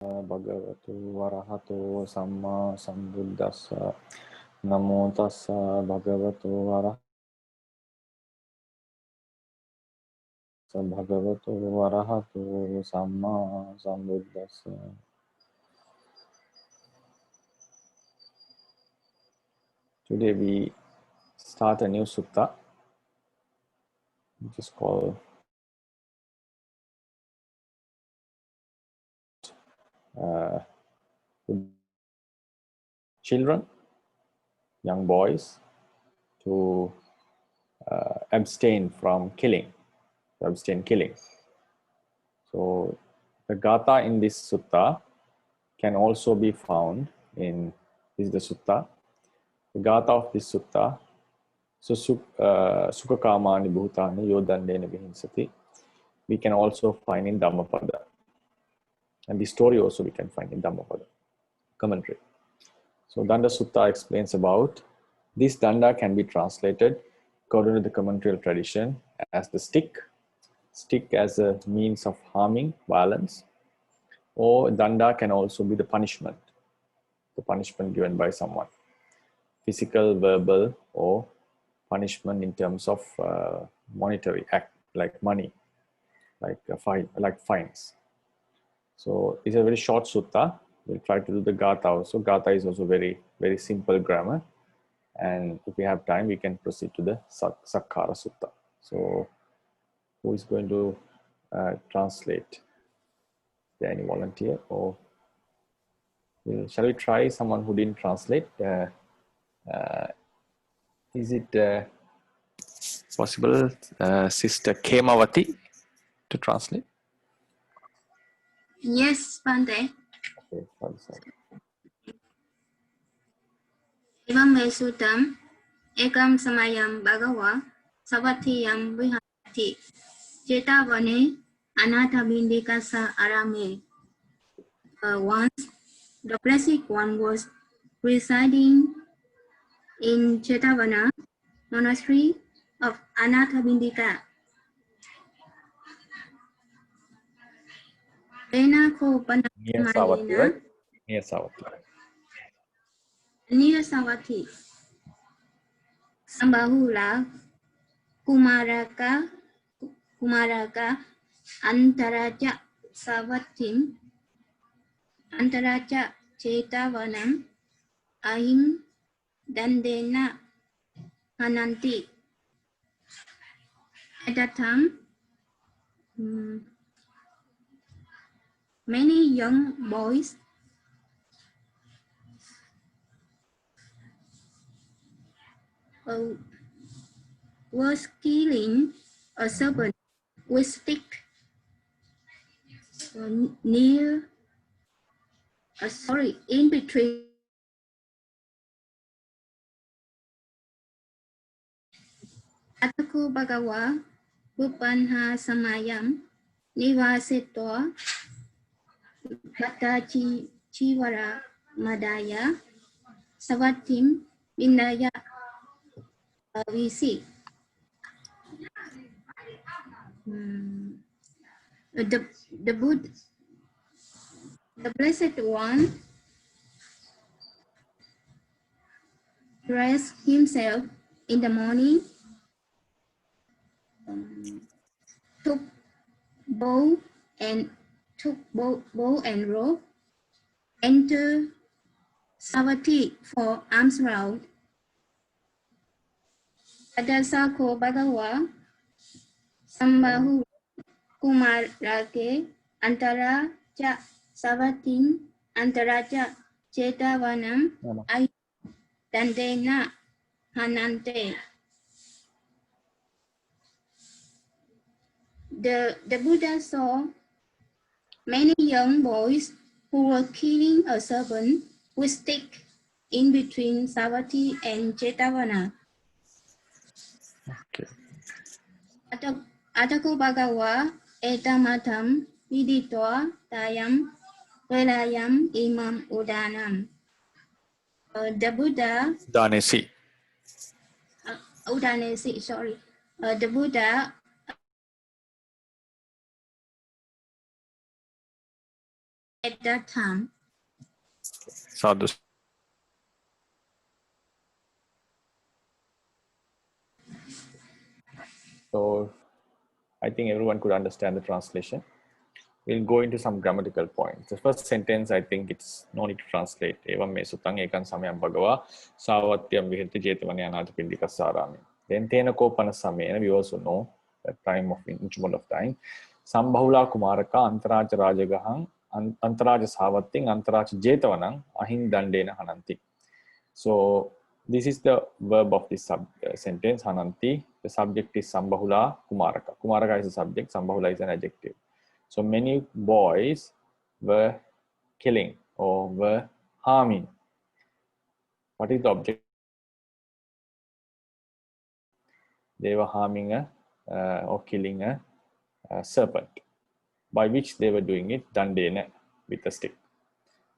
Bhagavato Arahato Samma Sambuddhassa Namo Tassa Bhagavato Arahato Samma Sambuddhassa. Today we start a new sutta, which is called children, young boys, to abstain from killing, to abstain killing. So the gatha in this sutta can also be found in this is the sutta. The gatha of this sutta, so Sukhakamani Bhutani Yodandena Vihinsati, we can also find in Dhammapada. And the story also we can find in Dhammapada commentary. So Danda Sutta explains about this danda can be translated according to the commentarial tradition as the stick as a means of harming, violence, or danda can also be the punishment given by someone, physical, verbal, or punishment in terms of monetary act like money, like a fine, like fines. So it's a very short sutta. We'll try to do the gatha also. Gatha is also very, very simple grammar. And if we have time, we can proceed to the Sakkara Sutta. So who is going to translate? Is there any volunteer? Or shall we try someone who didn't translate? Is it possible, Sister Kemavati, to translate? Yes, Bhante. Okay, sorry. Evam me suttam ekam samayam bhagava savathiyam vihati chetavane anathabindikasa arame. Once the Blessed One was residing in Chetavana monastery of Anathabindika. Near Savatthi, right? Near Savatthi. Near Savatthi. Sambahula Kumaraka Antaraja Savathim Antaraja Chetavanam Ahim Dandena Hananti. At that time, many young boys was killing a serpent with stick in between. Atako Bhagawa Bupanha Samayam Nivasetwa Batachi Chivara Madaya Savatim Vinaya Visi. The Buddha, the Blessed One, dressed himself in the morning, took bow and rope, entered Savatthi for alms round. Adasako Bhagawa Sambahu Kumarake Antara Cha Savatim Antara Cha Chetavanam Ay Dandena Hanante. The Buddha saw many young boys who were killing a serpent with stick in between Savatthi and Chetavana. Okay. Atako Bhagawa Etamatam Viditwa Tayam Velayam Imam Udānam. The Buddha Udānesi, sorry. The Buddha at that time. Sadhu. So I think everyone could understand the translation. We'll go into some grammatical points. The first sentence, I think it's no need to translate. Evam me sutang ekan samayam bhagava savatyam vihirti jetavani anatha pindikasarami. Then tena ko panasamena, we also know the time of interval of time. Sambahula kumaraka antaraja rajagahang antaraja savatting antaraja jetavanang ahin dandena hananti. So this is the verb of this sentence, hananti. The subject is Sambahula kumaraka. Kumaraka is a subject, Sambahula is an adjective. So many boys were killing or were harming. What is the object? They were harming or killing a serpent, by which they were doing it dandena, with a stick.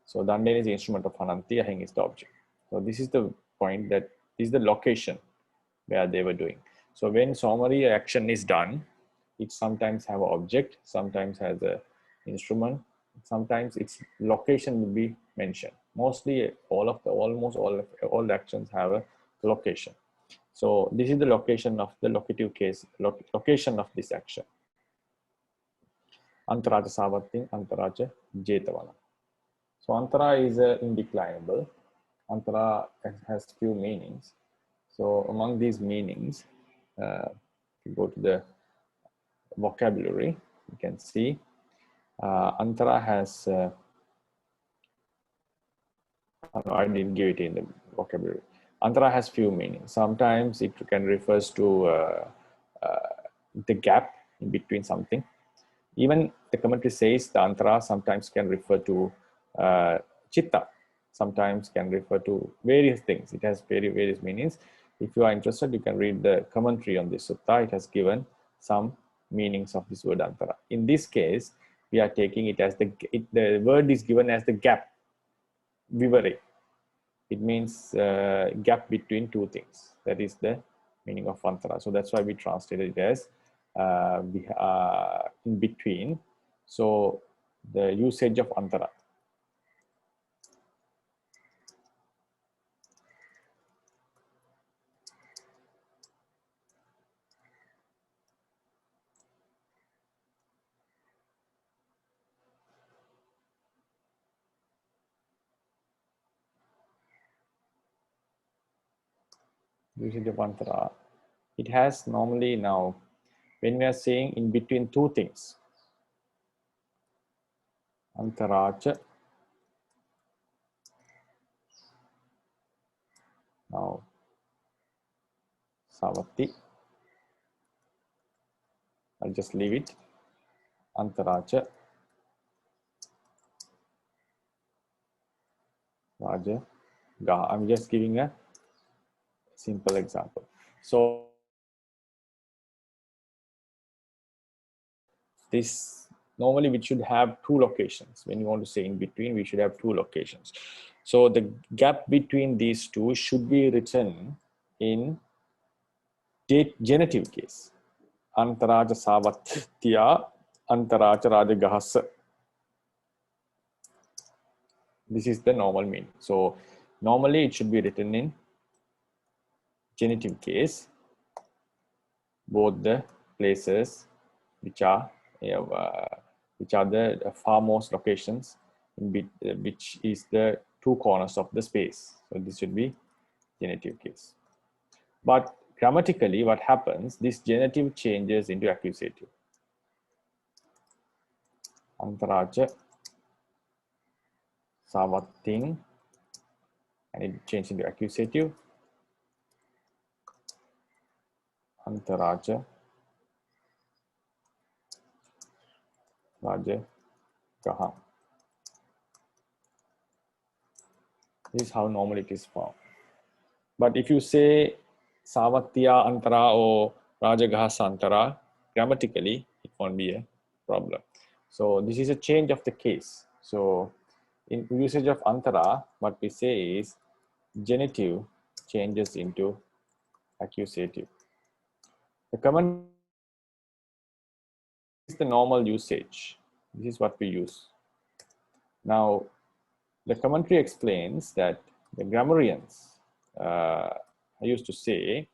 So dandena is the instrument of hananti, ahing is the object. So this is the point, that this is the location where they were doing. So when summary action is done, it sometimes have an object, sometimes has an instrument, sometimes its location will be mentioned. Mostly almost all the actions have a location. So this is the location of the locative case, location of this action. Antaraja savatting, antaraja jetavana. So antara is indeclinable. Antara has few meanings. So among these meanings, you go to the vocabulary, you can see antara has, I didn't give it in the vocabulary. Antara has few meanings. Sometimes it can refers to the gap in between something. Even the commentary says the antara sometimes can refer to chitta, sometimes can refer to various things. It has various meanings. If you are interested, you can read the commentary on this sutta. It has given some meanings of this word antara. In this case, we are taking it as the word is given as the gap, vivare. It means gap between two things. That is the meaning of antara. So that's why we translated it as in between. So the usage of antara. Usage of antara. It has normally now, when we are saying in between two things, antaracha. Now, savati. I'll just leave it. Antaracha. Raja. Gaha. I'm just giving a simple example. So this normally we should have two locations. When you want to say in between, we should have two locations. So the gap between these two should be written in genitive case. Antaraja savatya, antaraja rajagahasa. This is the normal meaning. So normally it should be written in genitive case, both the places which are the farmost locations, which is the two corners of the space. So this should be genitive case. But grammatically, what happens? This genitive changes into accusative. Antaraja savatting, and it changes into accusative. Antaraja raja gaha. This is how normally it is found. But if you say savatya antara or rajagahasa antara, grammatically, it won't be a problem. So this is a change of the case. So in usage of antara, what we say is genitive changes into accusative. The common is the normal usage. This is what we use. Now, the commentary explains that the grammarians, I used to say,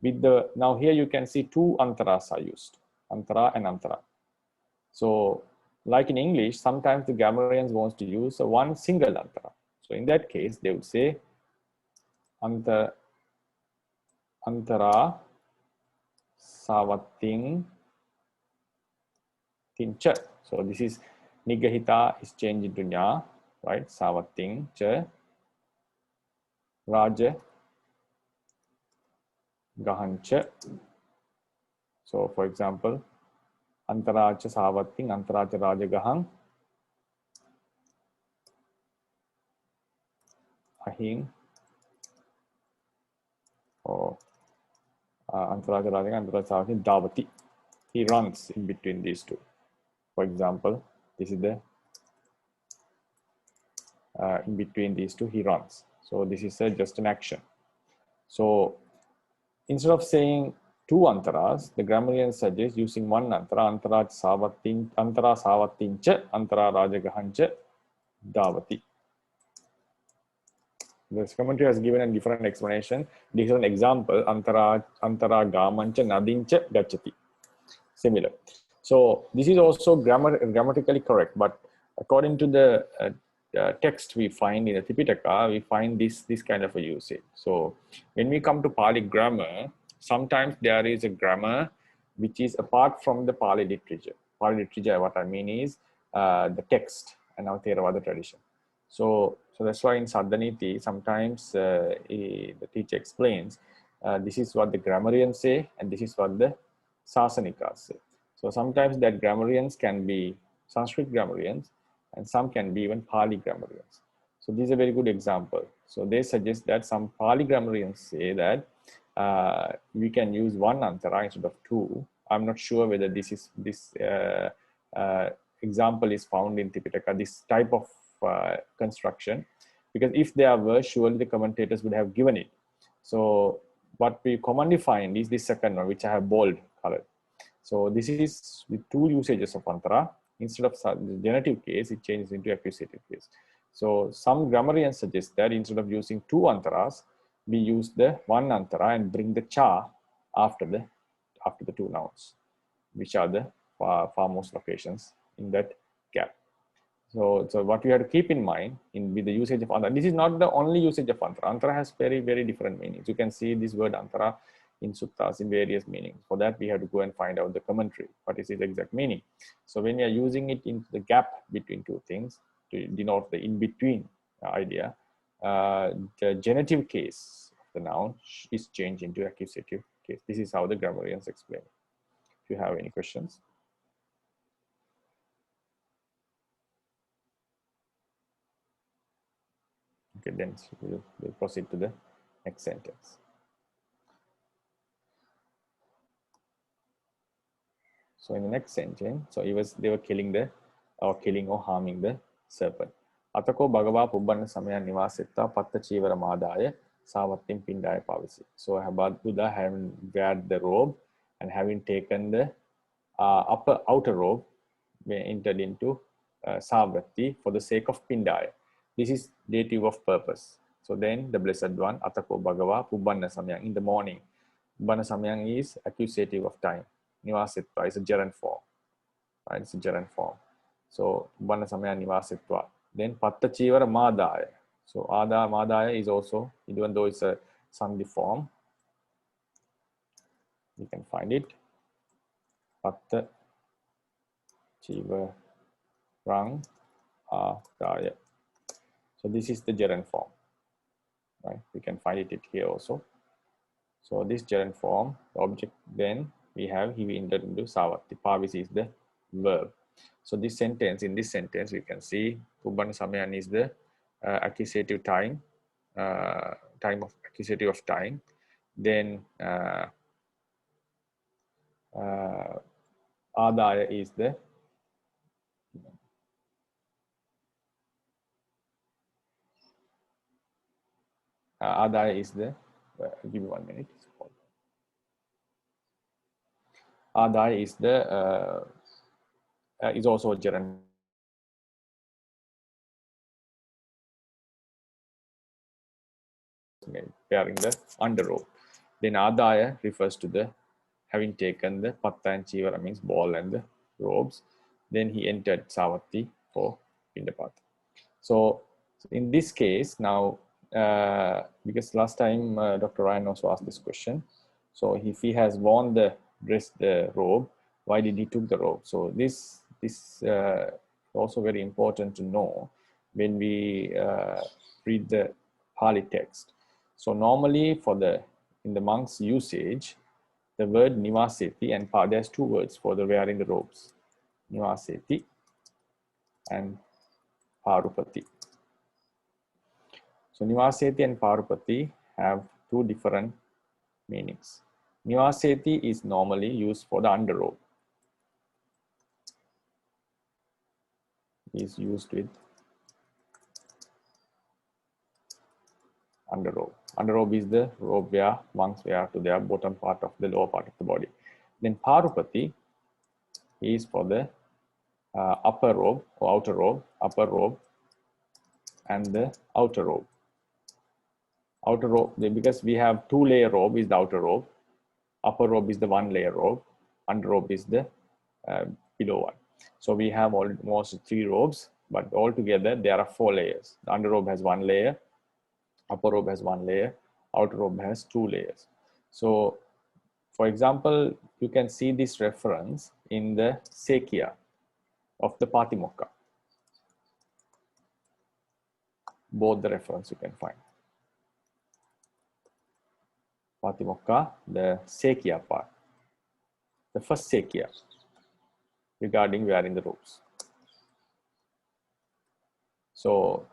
with the, now here you can see two antaras are used, antara and antara. So like in English, sometimes the grammarians wants to use a one single antara. So in that case, they would say antara savatting tincha. So this is nigahita is changed into nya, right? Savatting cha raja gahancha. So for example, antaracha savatting, antaracha raja gahang, ahing, or antaracha raja gahang, antaracha savatting, davati. He runs in between these two. For example, this is the in between these two, he runs. So this is just an action. So instead of saying two antaras, the grammarian suggests using one antara, antara savattincha, antara rajagahancha, davati. This commentary has given a different explanation. This is an example, antara gamancha nadincha gachati. Similar. So this is also grammatically correct, but according to the text we find in the Tipitaka, we find this kind of a usage. So when we come to Pali grammar, sometimes there is a grammar which is apart from the Pali literature. Pali literature, what I mean is the text and our Theravada tradition. So that's why in Saddhaniti, sometimes the teacher explains, this is what the grammarians say, and this is what the Sasanikas say. So sometimes that grammarians can be Sanskrit grammarians, and some can be even Pali grammarians. So this is a very good example. So they suggest that some Pali grammarians say that we can use one antara instead of two. I'm not sure whether this example is found in Tipitaka, this type of construction, because if there were, surely the commentators would have given it. So what we commonly find is this second one, which I have bold colored. So this is with two usages of antara. Instead of the genitive case, it changes into accusative case. So some grammarians suggest that instead of using two antaras, we use the one antara and bring the cha after the two nouns, which are the foremost locations in that gap. So what we have to keep in mind with the usage of antara, this is not the only usage of antara. Antara has very, very different meanings. You can see this word antara in suttas in various meanings. For that, we have to go and find out the commentary, what is its exact meaning. So when we are using it in the gap between two things to denote the in-between idea, the genitive case of the noun is changed into accusative case. This is how the grammarians explain it. If you have any questions. Okay, then we'll proceed to the next sentence. So in the next sentence, so they were killing or harming the serpent. Atako Bhagava Pubbanna Samaya Nivasetta Patta Chivara Madaya Savattim Pindaya Pavisi. So Buddha, having weared the robe and having taken the outer robe, we entered into Savatti for the sake of Pindaya. This is dative of purpose. So then the Blessed One, Atako Bhagava Pubbanna Samaya, in the morning. Pubbanna Samaya is accusative of time. Nivasitva is a gerund form, right? It's a gerund form. So Pubbanna Samaya Nivasitva. Then Patta Chivara Madaya. So Madaya is also, even though it's a Sandhi form, you can find it. Patta Chivara Rang Adaya. So this is the gerund form, right? We can find it here also. So this gerund form, the object, then we have he entered into Savatti. Pavisi is the verb. So this sentence, in this sentence, we can see Pubbanna Samayan is the accusative time, accusative of time. Then Adaya is the give me 1 minute. Adaya is the is also a gerund wearing the underrobe. Then Adaya refers to the having taken the Patta and Chivara, means ball and the robes. Then he entered Savatthi for Pindapata. So in this case, now, because last time Dr. Ryan also asked this question. So if he has worn the dress, the robe, why did he took the robe? So this also very important to know when we read the Pāļi text. So normally in the monk's usage, the word nivaseti and there's two words for the wearing the robes, nivaseti and parupati. So nivaseti and parupati have two different meanings. Nivaseti is normally used for the underrobe. Is used with underrobe. Underrobe is the robe where monks wear to their bottom part of the lower part of the body. Then parupati is for the upper robe or outer robe, upper robe and the outer robe. Outer robe, because we have two layer robe is the outer robe, upper robe is the one layer robe, under robe is the below one. So we have almost three robes, but altogether there are four layers. The under robe has one layer, upper robe has one layer, outer robe has two layers. So for example, you can see this reference in the Sekya of the Patimokkha. Both the reference you can find. Patimokkha, the Sekya part, the first Sekya regarding wearing the robes. So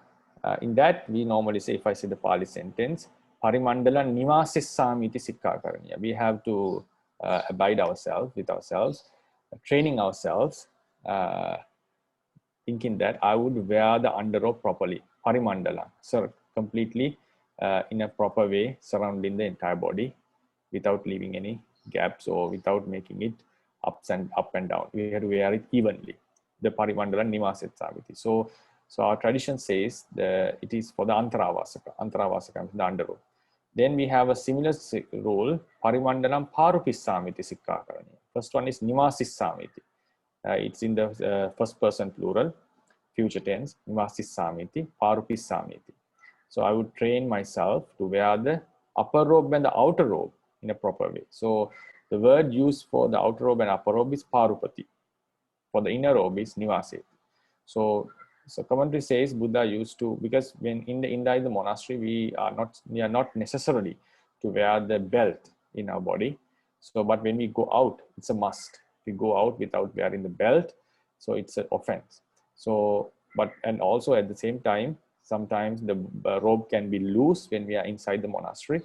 in that we normally say, if I say the Pāļi sentence, Parimandala nivasissamiti sikkhakaraniya. We have to abide ourselves with ourselves, training ourselves, thinking that I would wear the underrobe properly, parimandala, so completely in a proper way, surrounding the entire body without leaving any gaps or without making it up and down. We have to wear it evenly, the parimandala nivasissamiti. So our tradition says that it is for the antaravasaka, the underrobe. Then we have a similar rule, parimandalam parupissamiti sikkhakaraniya. First one is nivasissamiti. It's in the first person plural, future tense, nivasissamiti, parupissamiti. So I would train myself to wear the upper robe and the outer robe in a proper way. So the word used for the outer robe and upper robe is parupati. For the inner robe is nivaseti. So commentary says Buddha used to, because when in the monastery we are not necessarily to wear the belt in our body. So but when we go out, it's a must. We go out without wearing the belt, so it's an offense. So and also at the same time, sometimes the robe can be loose when we are inside the monastery,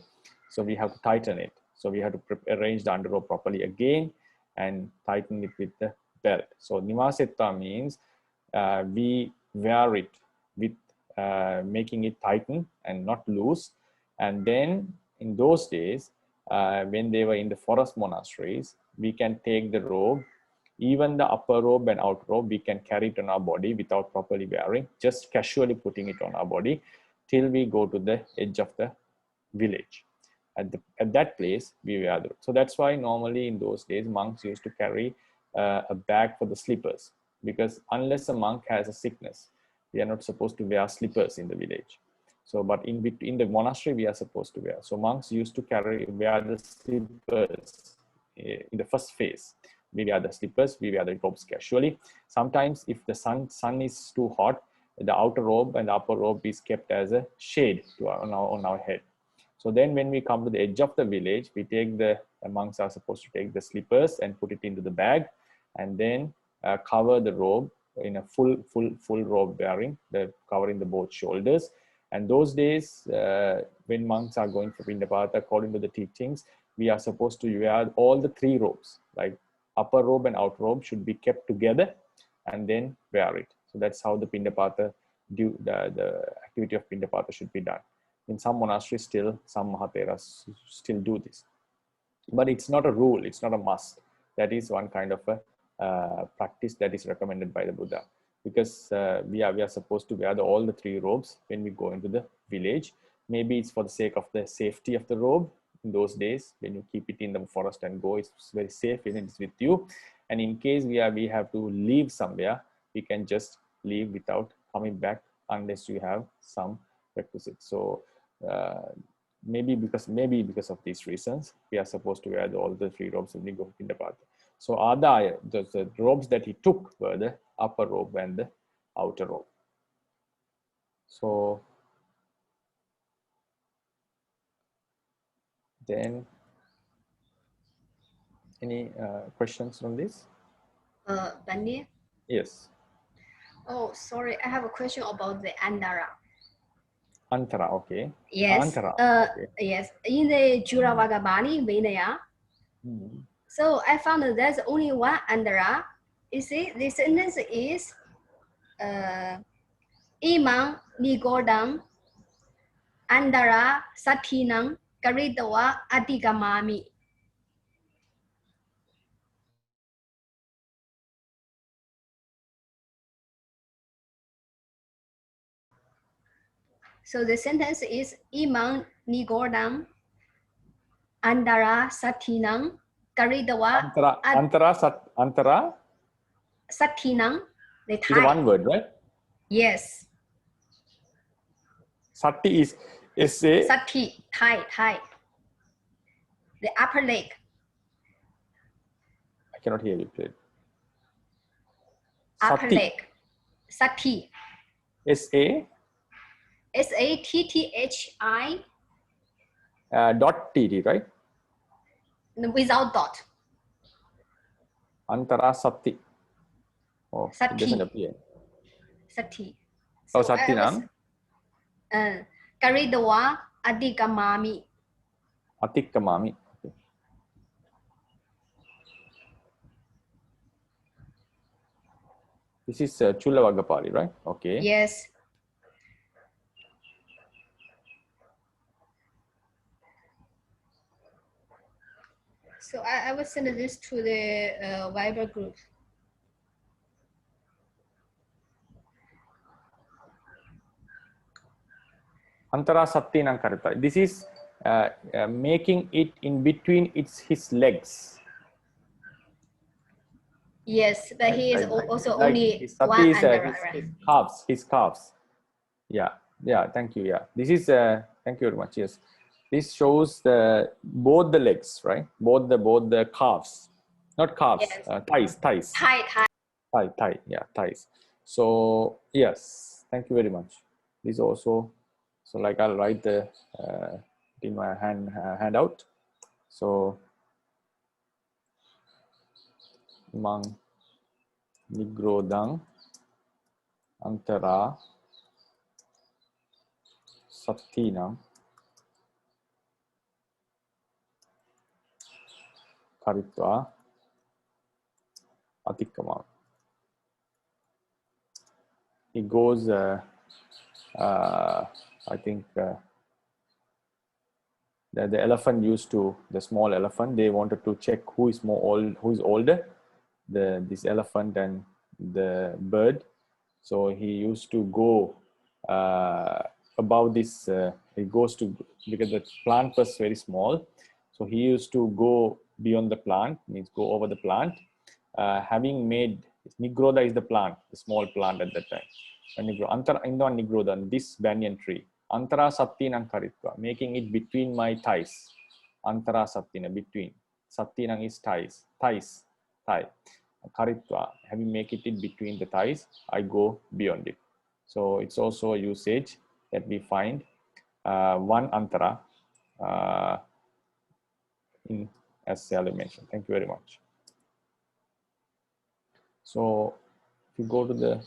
so we have to tighten it. So we have to arrange the underrobe properly again and tighten it with the belt. So nivasetta means we wear it with making it tighten and not loose. And then in those days, when they were in the forest monasteries, we can take the robe, even the upper robe and outer robe, we can carry it on our body without properly wearing, just casually putting it on our body till we go to the edge of the village. At that place, we wear the robe. So that's why normally in those days, monks used to carry a bag for the slippers, because unless a monk has a sickness, we are not supposed to wear slippers in the village. So, but in the monastery, we are supposed to wear. So monks used to wear the slippers in the first phase. We wear the slippers, we wear the robes casually. Sometimes if the sun is too hot, the outer robe and the upper robe is kept as a shade on our head. So then when we come to the edge of the village, the monks are supposed to take the slippers and put it into the bag, and then cover the robe in a full robe wearing, covering the both shoulders. And those days, when monks are going for Pindapata, according to the teachings, we are supposed to wear all the three robes, like upper robe and outer robe should be kept together and then wear it. So that's how the Pindapata, the activity of Pindapata should be done. In some monasteries still, some Mahatheras still do this. But it's not a rule, it's not a must. That is one kind of a practice that is recommended by the Buddha, because we are supposed to wear all the three robes when we go into the village, maybe it's for the sake of the safety of the robe. In those days, when you keep it in the forest and go, it's very safe, it's with you. And in case we have to leave somewhere, we can just leave without coming back unless you have some requisites. So maybe because of these reasons, we are supposed to wear all the 3 robes when we go in the path. So the robes that he took were the upper robe and the outer robe. So then, any questions on this? Bhante? Yes. Oh, sorry, I have a question about the Andara. Antara, okay. Yes. Antara. Okay. Yes. In the Juravagabani Vinaya, so I found that there's only one Andara. You see, the sentence is Imang Nigodam Andara Satinang Karitawa Adigamami. So the sentence is Imang Nigodam Andara Satinang Karitawa Antara Satinang. is a one word, right? Yes. Sati is S-A. Sati, Thai. The upper leg. I cannot hear you, please. Upper leg. Sati. S-A. S-A-T-T-H-I. Dot T-T, right? Without dot. Antara Sati. Oh, Sati. it doesn't appear. Sati. So Satinang. Karidawa Adigamami. Atikkamami. Okay. This is Chulavagapali, right? Okay. Yes. So I will send this to the Viber group. Antara Sattinang Karita. This is making it in between his legs. Yes, but he is also like only his one Sati is Andara. his calves. Yeah, thank you. Yeah, this is thank you very much. Yes, this shows both the legs, right? Both the calves, not calves. Yes. Thighs. Thigh. Yeah, thighs. So yes, thank you very much. This also, so like I'll write in my handout. So Mang Nigrodang Antara Sattinam Karitva Atikkamam. He goes, I think the elephant used to, the small elephant, they wanted to check who is older, this elephant and the bird. So he used to go above this, he goes to, because the plant was very small. So he used to go beyond the plant, means go over the plant, having made, Nigroda is the plant, the small plant at that time. Antara Nigroda, this banyan tree. Antara Sattinang Karitva, making it between my thighs. Antara Sattina, between. Sattinang is thigh. Karitva, having make it in between the thighs, I go beyond it. So it's also a usage that we find one Antara as Sally mentioned. Thank you very much. So if you go to the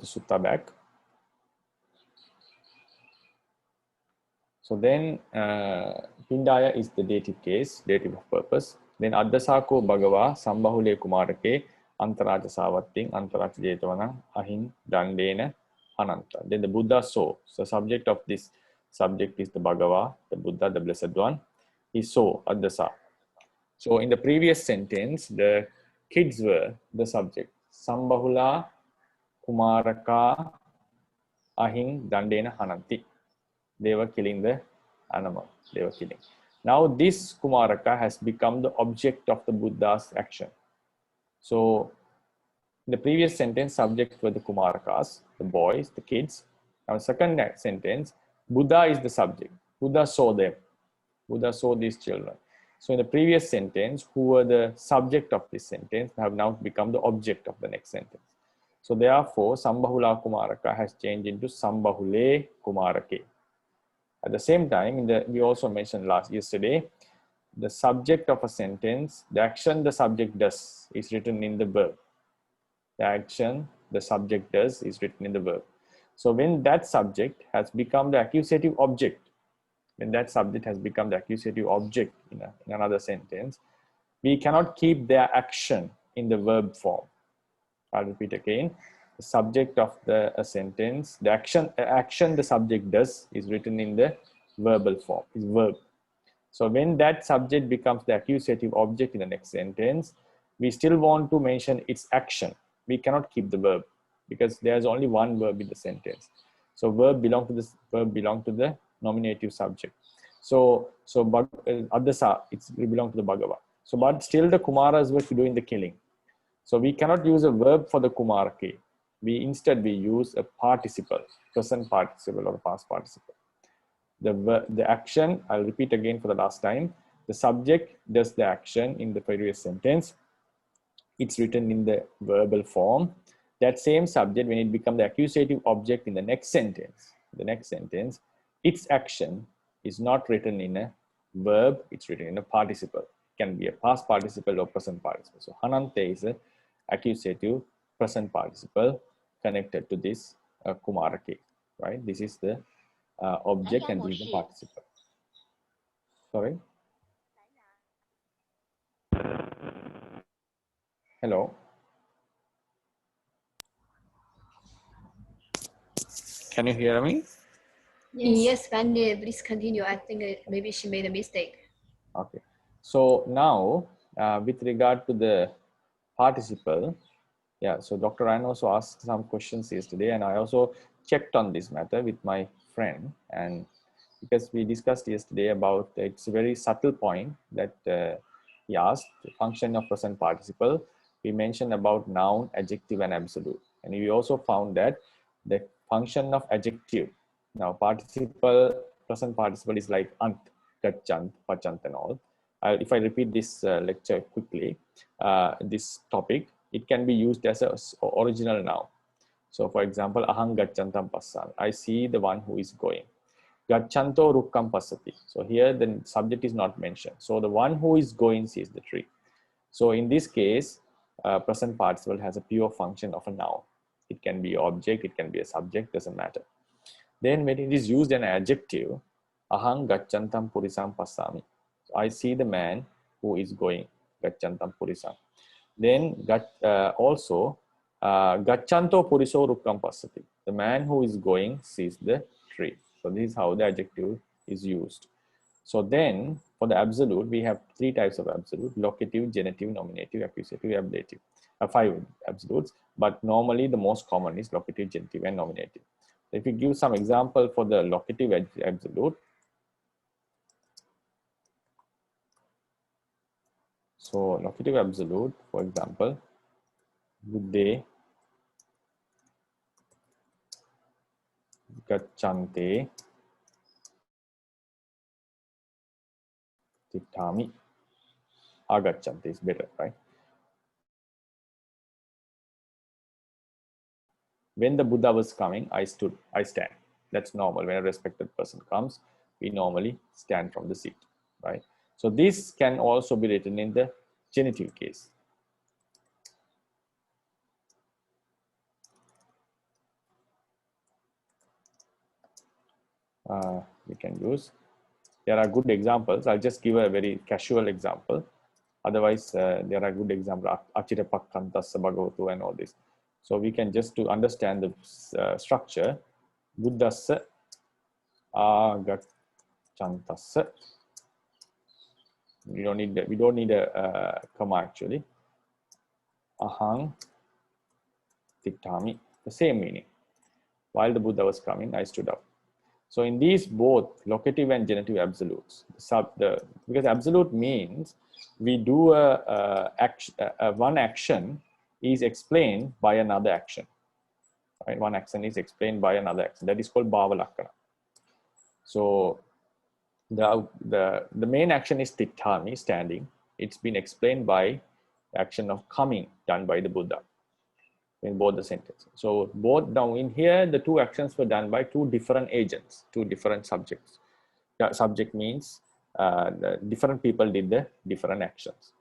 sutta back. So then Pindaya is the dative case, dative of purpose. Then Addasako Bhagava Sambahule Kumarake Antaraja Savatting Antaraja Jetavana Ahin Dandena Ananta. Then the Buddha saw. So subject of this subject is the Bhagava, the Buddha, the Blessed One. He saw Addasa. So in the previous sentence, the kids were the subject. Sambahula Kumaraka Ahing Dandena Hananti. They were killing the animal. They were killing. Now this Kumaraka has become the object of the Buddha's action. So in the previous sentence, subject were the Kumarakas, the boys, the kids. Now second sentence, Buddha is the subject. Buddha saw them. Buddha saw these children. So in the previous sentence, who were the subject of this sentence have now become the object of the next sentence. So therefore, Sambahula Kumaraka has changed into Sambahule Kumarake. At the same time, we also mentioned yesterday, the subject of a sentence, the action the subject does is written in the verb. The action the subject does is written in the verb. So when that subject has become the accusative object, when that subject has become the accusative object in another sentence, we cannot keep their action in the verb form. I'll repeat again. The subject of a sentence, the action the subject does is written in the verbal form, is verb. So when that subject becomes the accusative object in the next sentence, we still want to mention its action. We cannot keep the verb because there's only one verb in the sentence. So verb belong to the nominative subject. So Adasa, it belong to the Bhagava. So but still the Kumaras were doing the killing. So we cannot use a verb for the Kumarake. Instead we use a participle, present participle or past participle. The action, I'll repeat again for the last time. The subject does the action in the previous sentence. It's written in the verbal form. That same subject, when it becomes the accusative object in the next sentence, its action is not written in a verb, it's written in a participle. It can be a past participle or present participle. So Hanante is a accusative present participle connected to this Kumarake, right? This is the object and this is the participle. Sorry? Hello? Can you hear me? Yes, Bhante, please continue. I think maybe she made a mistake. Okay. So now, with regard to the participle, yeah, so Dr. Ryan also asked some questions yesterday, and I also checked on this matter with my friend, and because we discussed yesterday about, it's a very subtle point that he asked, the function of present participle. We mentioned about noun, adjective, and absolute, and we also found that the function of adjective, now participle, present participle is like ant, gachant, pachant, and all. If I repeat this lecture quickly, this topic, it can be used as an original noun. So for example, ahang gacchantam passami, I see the one who is going. Gacchanto rukkam passati. So here the subject is not mentioned. So the one who is going sees the tree. So in this case, present participle has a pure function of a noun. It can be object, it can be a subject, doesn't matter. Then when it is used in an adjective, ahang gacchantam purisam passami. So I see the man who is going, gacchantam purisam. Then also gacchanto puriso rukkam passati. The man who is going sees the tree. So this is how the adjective is used. So then for the absolute, we have three types of absolute: locative, genitive, nominative, accusative, ablative. 5 absolutes, but normally the most common is locative, genitive, and nominative. If we give some example for the locative absolute, so locative absolute, for example, buddhe gaccante tittami. Agacchante is better, right? When the Buddha was coming, I stand. That's normal. When a respected person comes, we normally stand from the seat, right? So this can also be written in the genitive case. We can use, there are good examples. I'll just give a very casual example. Otherwise, there are good examples, Achirapakantassa Bhagavatu and all this. So we can just, to understand the structure, Buddhassa agacchantassa. We don't need a comma actually. Ahang tittami, the same meaning. While the Buddha was coming, I stood up. So in these both locative and genitive absolutes, because absolute means we do one action is explained by another action. Right? One action is explained by another action. That is called bhava lakkana. So the main action is tittami, standing. It's been explained by the action of coming, done by the Buddha in both the sentences. So both now in here, the two actions were done by two different agents, two different subjects. Subject means the different people did the different actions.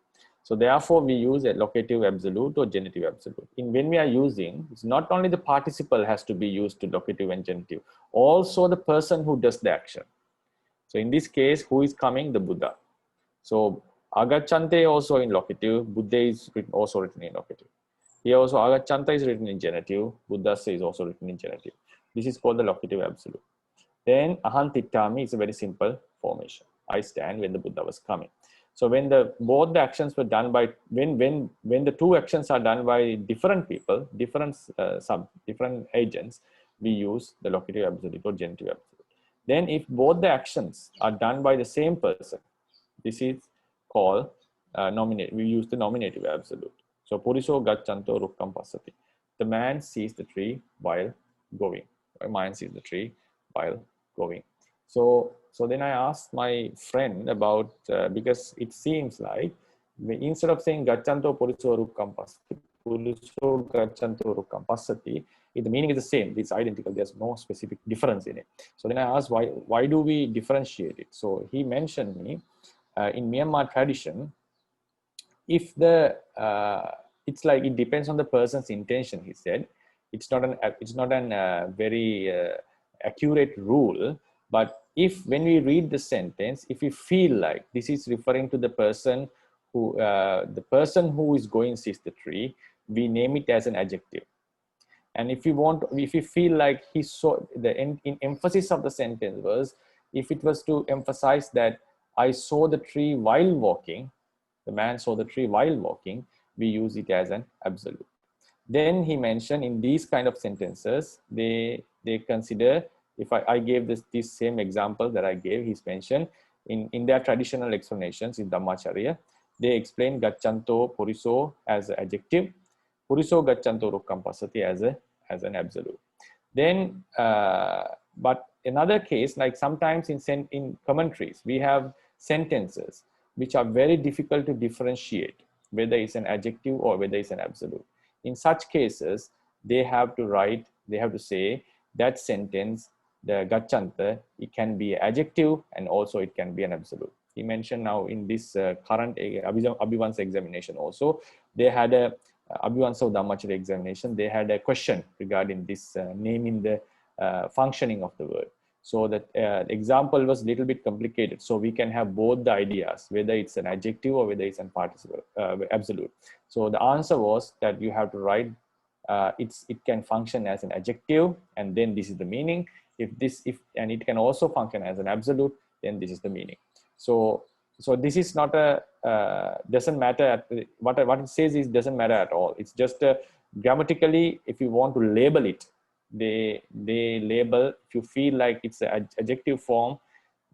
So therefore, we use a locative absolute or genitive absolute. When we are using, it's not only the participle has to be used to locative and genitive, also the person who does the action. So in this case, who is coming? The Buddha. So agacchante also in locative, Buddha is also written in locative. Here also agacchanta is written in genitive, Buddha is also written in genitive. This is called the locative absolute. Then aham tittami is a very simple formation. I stand when the Buddha was coming. So when both the actions were done by, when the two actions are done by different people, different agents, we use the locative absolute or genitive absolute. Then if both the actions are done by the same person, this is called nominative. We use the nominative absolute. So puriso gacchanto rukkam passati. The man sees the tree while going. The man sees the tree while going. So then I asked my friend about, because it seems like instead of saying gacchanto puriso rukkam passati, puriso gacchanto rukkam passati, the meaning is the same. It's identical. There's no specific difference in it. So then I asked why do we differentiate it? So he mentioned me in Myanmar tradition, if it's like it depends on the person's intention. He said it's not an very accurate rule, but when we read the sentence, if we feel like this is referring to the person who is going sees the tree, we name it as an adjective. And if you feel like he saw in emphasis of the sentence was, if it was to emphasize that I saw the tree while walking, the man saw the tree while walking, we use it as an absolute. Then he mentioned in these kind of sentences, they consider, if I gave this same example that I gave, he's mentioned in their traditional explanations in Dhammacharya, they explain gacchanto puriso as an adjective, puriso gacchanto rukkam passati as an absolute. Then, but another case, like sometimes in commentaries, we have sentences which are very difficult to differentiate whether it's an adjective or whether it's an absolute. In such cases, they have to say that sentence, the gaccanta, it can be adjective and also it can be an absolute. He mentioned now in this current Abhivansa examination also, they had a Abhivansa Dhammacharya examination, they had a question regarding this naming the functioning of the word. So that example was a little bit complicated. So we can have both the ideas, whether it's an adjective or whether it's an participle, absolute. So the answer was that you have to write, it can function as an adjective, and then this is the meaning. And it can also function as an absolute, then this is the meaning. So this is not doesn't matter. What it says is doesn't matter at all. It's just grammatically, if you want to label it, they label, if you feel like it's an adjective form,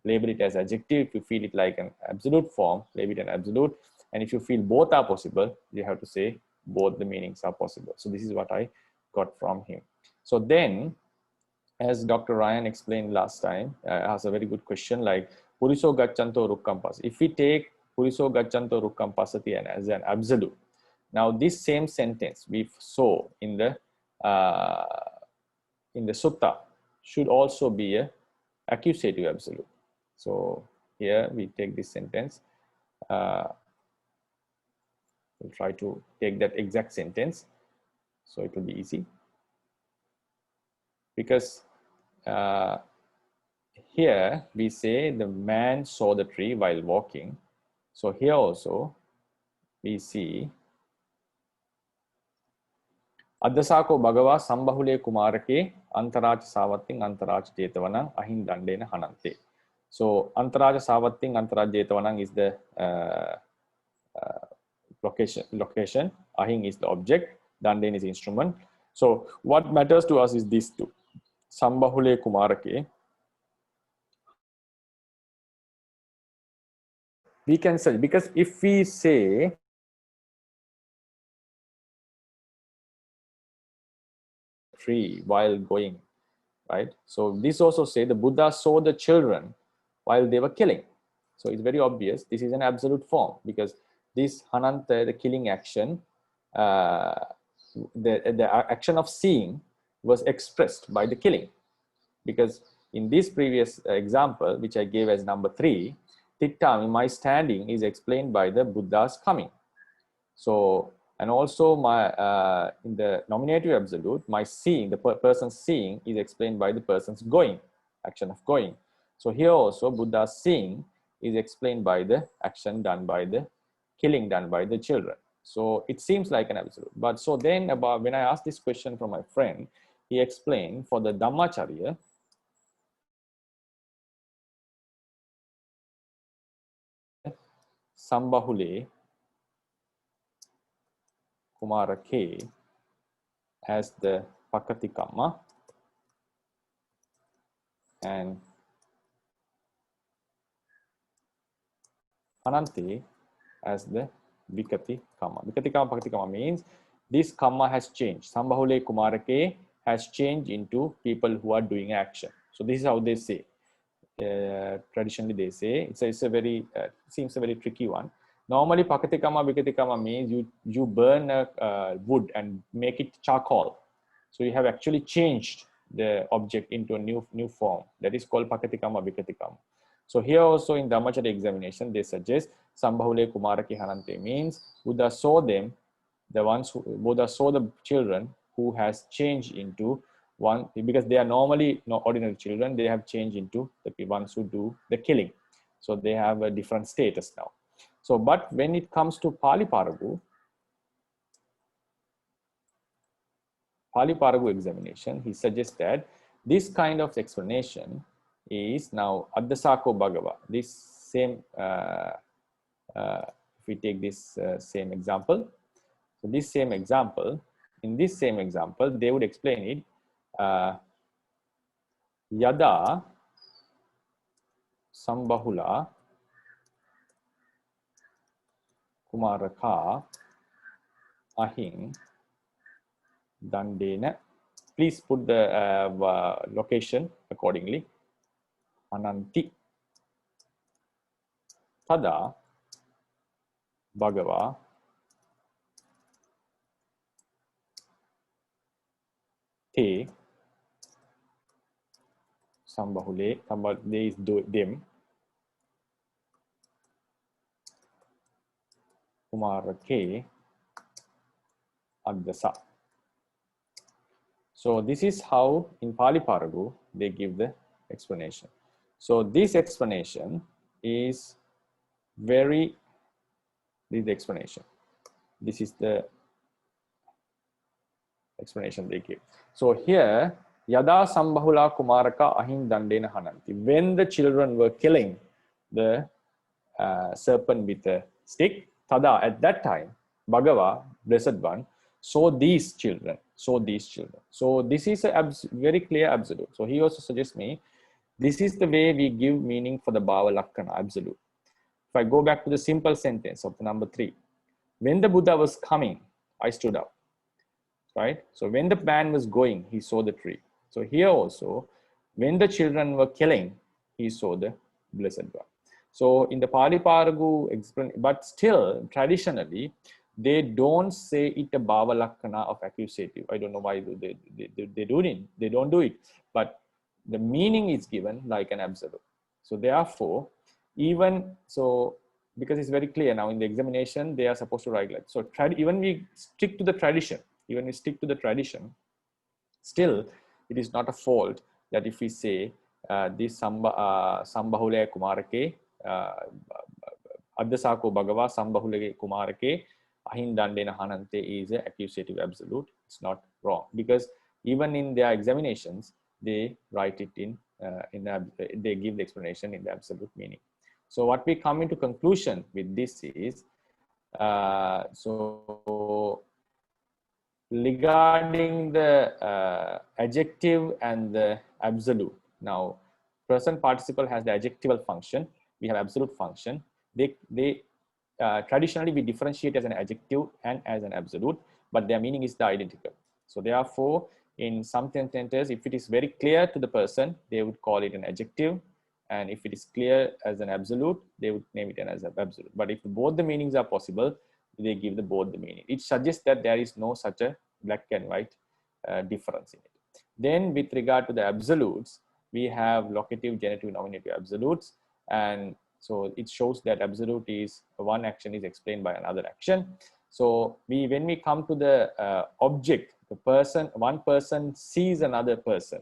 label it as adjective. If you feel it like an absolute form, label it an absolute. And if you feel both are possible, you have to say both the meanings are possible. So this is what I got from him. So then, as Dr. Ryan explained last time, has a very good question, like puriso gacchanto rukkam passati. If we take puriso gacchanto rukkam passati as an absolute, now this same sentence we saw in the sutta should also be a accusative absolute. So here we take this sentence. We'll try to take that exact sentence, so it will be easy. Because here we say the man saw the tree while walking. So here also we see Addasako Bhagava Sambahule Kumarake Antarach Savatting Antarach Jetavanang Ahin Dandena Hanante. So Antarach Savatting Antarach Jetavanang is the location. Ahin is the object. Danden is the instrument. So what matters to us is these two. Sambahule Kumarake. We can say, because if we say tree while going, right? So this also say the Buddha saw the children while they were killing. So it's very obvious this is an absolute form, because this Hananta, the killing action, the action of seeing was expressed by the killing. Because in this previous example, which I gave as number 3, Tittami, my standing, is explained by the Buddha's coming. So, and also my in the nominative absolute, my seeing, the person seeing, is explained by the person's going, action of going. So here also Buddha's seeing is explained by the action done by the killing done by the children. So it seems like an absolute. But so then about when I asked this question from my friend, he explained for the Dhammacharya, Sambahule Kumarake as the Pakatikama and Ananti as the Vikati Kama. Vikati Kama, Pakati Kama means this Kama has changed. Sambahule Kumarake has changed into people who are doing action. So this is how they say. Traditionally they say, it's a very, seems a very tricky one. Normally Pakati Kama, Vikati Kama means you burn a wood and make it charcoal. So you have actually changed the object into a new form. That is called Pakati Kama, Vikati Kama. So here also in Dhammacharya examination, they suggest Sambahule Kumaraki Hanante means Buddha saw them, the ones who Buddha saw the children who has changed into one, because they are normally not ordinary children, they have changed into the ones who do the killing. So they have a different status now. So, but when it comes to Pāļi Paragu examination, he suggests that this kind of explanation is now Addasako Bhagava. This same, if we take this same example, so this same example, in this same example, they would explain it, Yada Sambahula Kumaraka Ahing Dandena. Please put the location accordingly. Ananti Tada Bhagava Te Sambahule, Sambahule is them, Kumarake Addasa. So this is how in Pāļi Paragu they give the explanation. So this explanation is very, this is the explanation. This is the explanation they give. So here, Yada Sambahula Kumaraka Ahim Dandena Hananti. When the children were killing the serpent with a stick, Tada, at that time, Bhagava, Blessed One, saw these children. So this is a very clear absolute. So he also suggests me, this is the way we give meaning for the Bhava Lakkana absolute. If I go back to the simple sentence of the number 3, when the Buddha was coming, I stood up, right? So when the man was going, he saw the tree. So here also, when the children were killing, he saw the Blessed One. So in the Pāļi Paragu, but still traditionally, they don't say it a Bhava Lakkana of accusative. I don't know why they don't do it, but the meaning is given like an absolute. So therefore, even so, because it's very clear now in the examination, they are supposed to write like, so even we stick to the tradition, still it is not a fault that if we say this Sambahule Kumarake, Addasako Bhagava Sambahule Kumarake, Ahindandena Hanante is an accusative absolute. It's not wrong, because even in their examinations, they write it they give the explanation in the absolute meaning. So what we come into conclusion with this is, so regarding the adjective and the absolute. Now, present participle has the adjectival function. We have absolute function. They traditionally we differentiate as an adjective and as an absolute, but their meaning is the identical. So therefore, in some sentences, if it is very clear to the person, they would call it an adjective. And if it is clear as an absolute, they would name it as an absolute. But if both the meanings are possible, they give both the meaning. It suggests that there is no such a black and white difference in it. Then with regard to the absolutes, we have locative, genitive, nominative absolutes. And so it shows that absolute is one action is explained by another action. So when we come to the object, the person, one person sees another person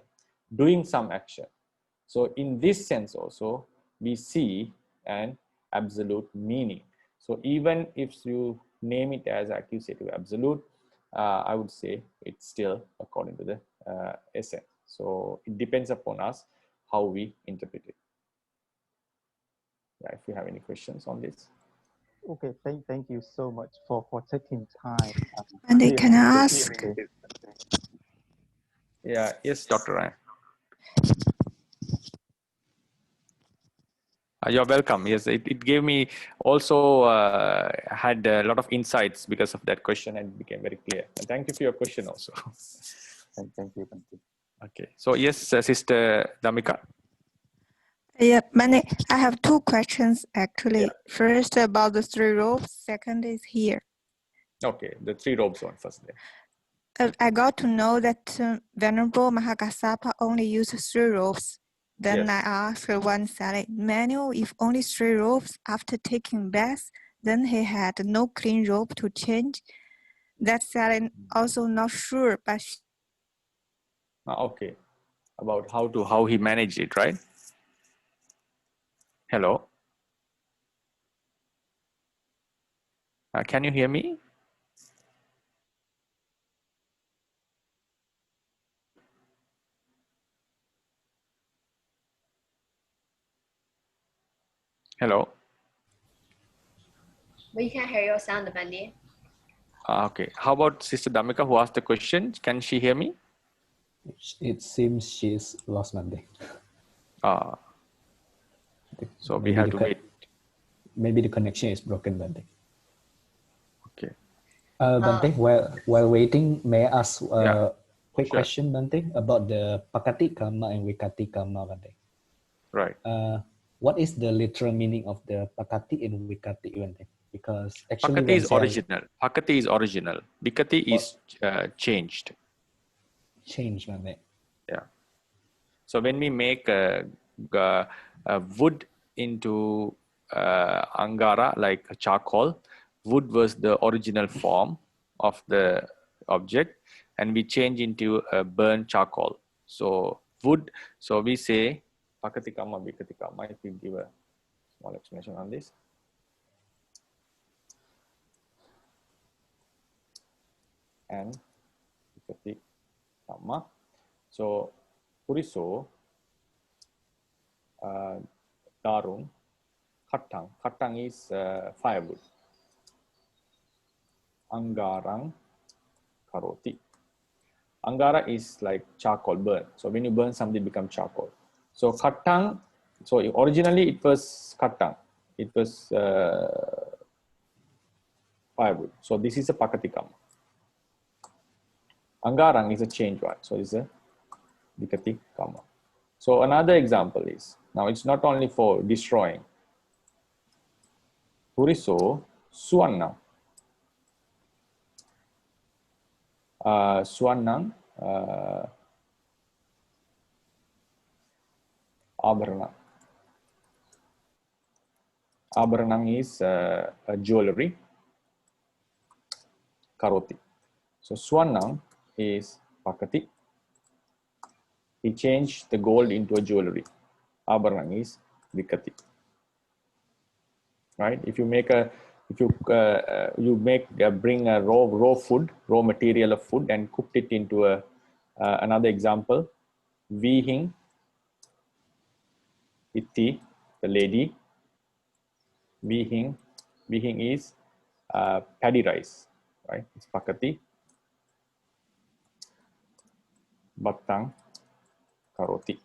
doing some action. So in this sense also, we see an absolute meaning. So even if you name it as accusative absolute, I would say it's still according to the essence. So it depends upon us how we interpret it. Yeah, if you have any questions on this. Okay, thank you so much for taking time. And can I ask? Yeah, yes, Dr. Ryan. You're welcome. Yes, it gave me also had a lot of insights because of that question, and it became very clear. And thank you for your question also. Thank you. Okay, so yes, Sister Damika. Yeah, I have two questions actually. Yeah. First about the three robes. Second is here. Okay, the three robes one first. I got to know that Venerable Mahakassapa only used three robes. Then Yes. I asked one Sally, Manuel, if only three robes after taking bath, then he had no clean robe to change. That Sally also not sure, but Okay, about how he managed it, right? Hello. Can you hear me? Hello. We can hear your sound, Bhante. Okay. How about Sister Damika who asked the question? Can she hear me? It seems she's lost Bhante. So we have to wait. Maybe the connection is broken, Bhante. Okay. Bhante, while waiting, may I ask a quick Sure. question, Bhante, about the Pakati Karma and Vikati Karma, Bhante? Right. What is the literal meaning of the Pakati and Vikati, Bhante? Because actually, Pakati is original. Pakati is original. Vikati is changed. Changed, Bhante. Yeah. So when we make wood into angara, like charcoal, wood was the original form of the object, and we change into burnt charcoal. So wood. So we say Pakati Karma, Vikati Karma. If we give a small explanation on this. And Vikati Karma. So Puriso, Darung, Khattang. Khattang is firewood. Angarang Karoti. Angara is like charcoal burn. So when you burn something, it becomes charcoal. So Khattang, so originally it was Khattang. It was firewood. So this is a Pakati Karma. Angarang is a change one. So it's a Vikati Karma. So another example is, now it's not only for destroying. Puriso Suannam. Suannam Abharana. Abharanam is a jewelry. Karoti. So Suannam is Pakati. He changed the gold into a jewelry. Abharanam is Vikati. Right? If you make bring a raw food, raw material of food, and cooked it into another example, Vihing, Itti, the lady. Vihing is paddy rice, right? It's Pakati. Battang karoti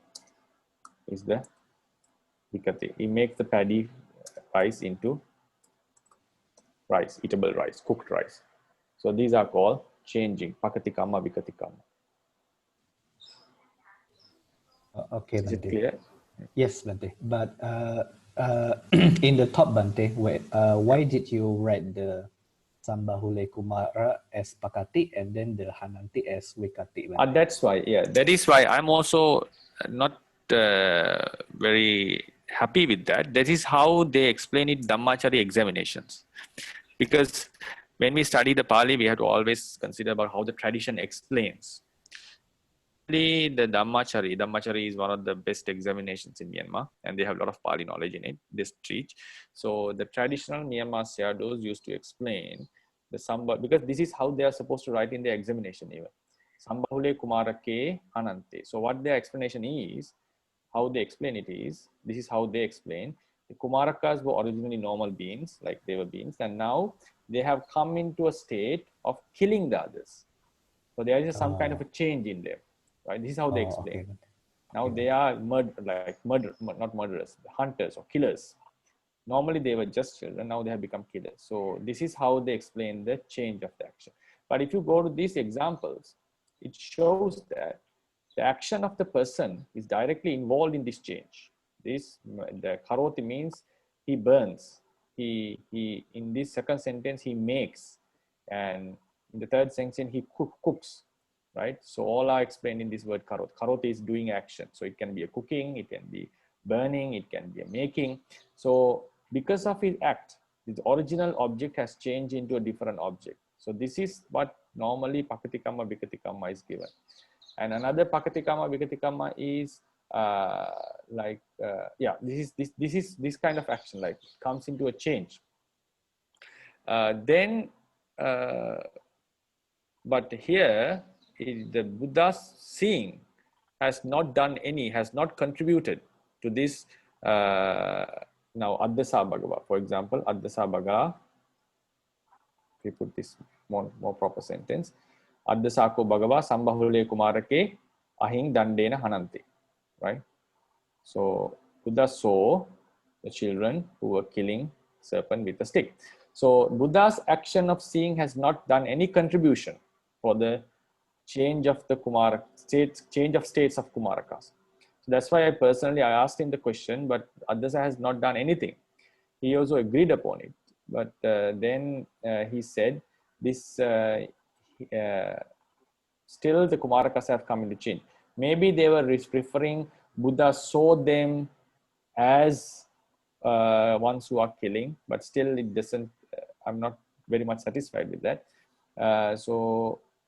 is the vikati. He makes the paddy rice into rice, eatable rice, cooked rice. So these are called changing, pakati kamma, vikati kamma. Okay, Is it Bhante. clear? Yes, Bhante. But in the top, Bhante, why did you write the Sambahule Kumara as Pakati and then the Hananti as Wikati, Bhante? That's why, yeah. That is why I'm also not very happy with that. That is how they explain it Dhammachari examinations. Because when we study the Pali, we have to always consider about how the tradition explains. The Dhammachari is one of the best examinations in Myanmar, and they have a lot of Pali knowledge in it, this teach. So the traditional Myanmar Sayadaws used to explain the Samba, because this is how they are supposed to write in their examination even. Sambahule Kumarake Anante. So what their explanation is, how they explain it is, this is how they explain. The Kumarakas were originally normal beings, like they were beings, and now they have come into a state of killing the others. So there is some kind of a change in them, right? This is how they explain. Okay. Now they are not murderers, hunters or killers. Normally they were just children, now they have become killers. So this is how they explain the change of the action. But if you go to these examples, it shows that the action of the person is directly involved in this change. The karoti means he burns. He in this second sentence he makes, and in the third sentence he cooks, right? So all are explained in this word karoti. Karoti is doing action. So it can be a cooking, it can be burning, it can be a making. So because of his act, the original object has changed into a different object. So this is what normally pakati kamma, vikati kamma is given. And another pakati kamma, vikati kamma is this kind of action, like comes into a change. But here the Buddha's seeing has not contributed to this. Now Addasa Bhagava, for example, Addasa Bhagava, if we put this more proper sentence, Addasako Bhagava Sambahule Kumarake Ahing Dandena Hanante, right? So Buddha saw the children who were killing serpent with a stick. So Buddha's action of seeing has not done any contribution for the change of the change of states of Kumarakas. So that's why I asked him the question, but Addasa has not done anything. He also agreed upon it, but then he said this still the Kumarakas have come into change. Maybe they were preferring Buddha saw them as ones who are killing, but still it doesn't, I'm not very much satisfied with that.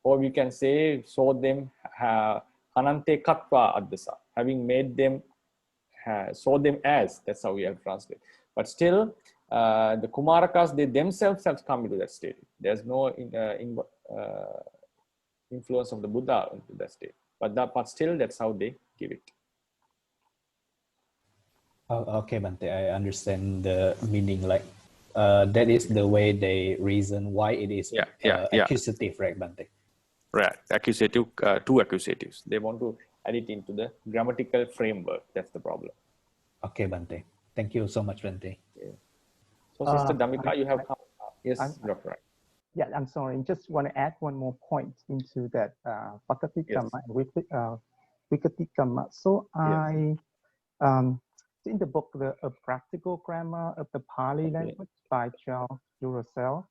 Or we can say saw them Hanante Katva Addasa, having made them, saw them as, that's how we have translated. But still, the Kumarakas, they themselves have come into that state. There's no influence of the Buddha into that state. But still, that's how they give it. Okay, Bhante, I understand the meaning. Like, that is the way they reason why it is accusative, right, Bhante? Right, accusative, two accusatives. They want to add it into the grammatical framework. That's the problem. Okay, Bhante. Thank you so much, Bhante. Yeah. So, Sister Dhammika, you have come. Yes, Dr. Yeah, I'm sorry. I just want to add one more point into that Pakati Kamma and Vikati Kamma. So in the book, A Practical Grammar of the Pali Language by Charles Duracell,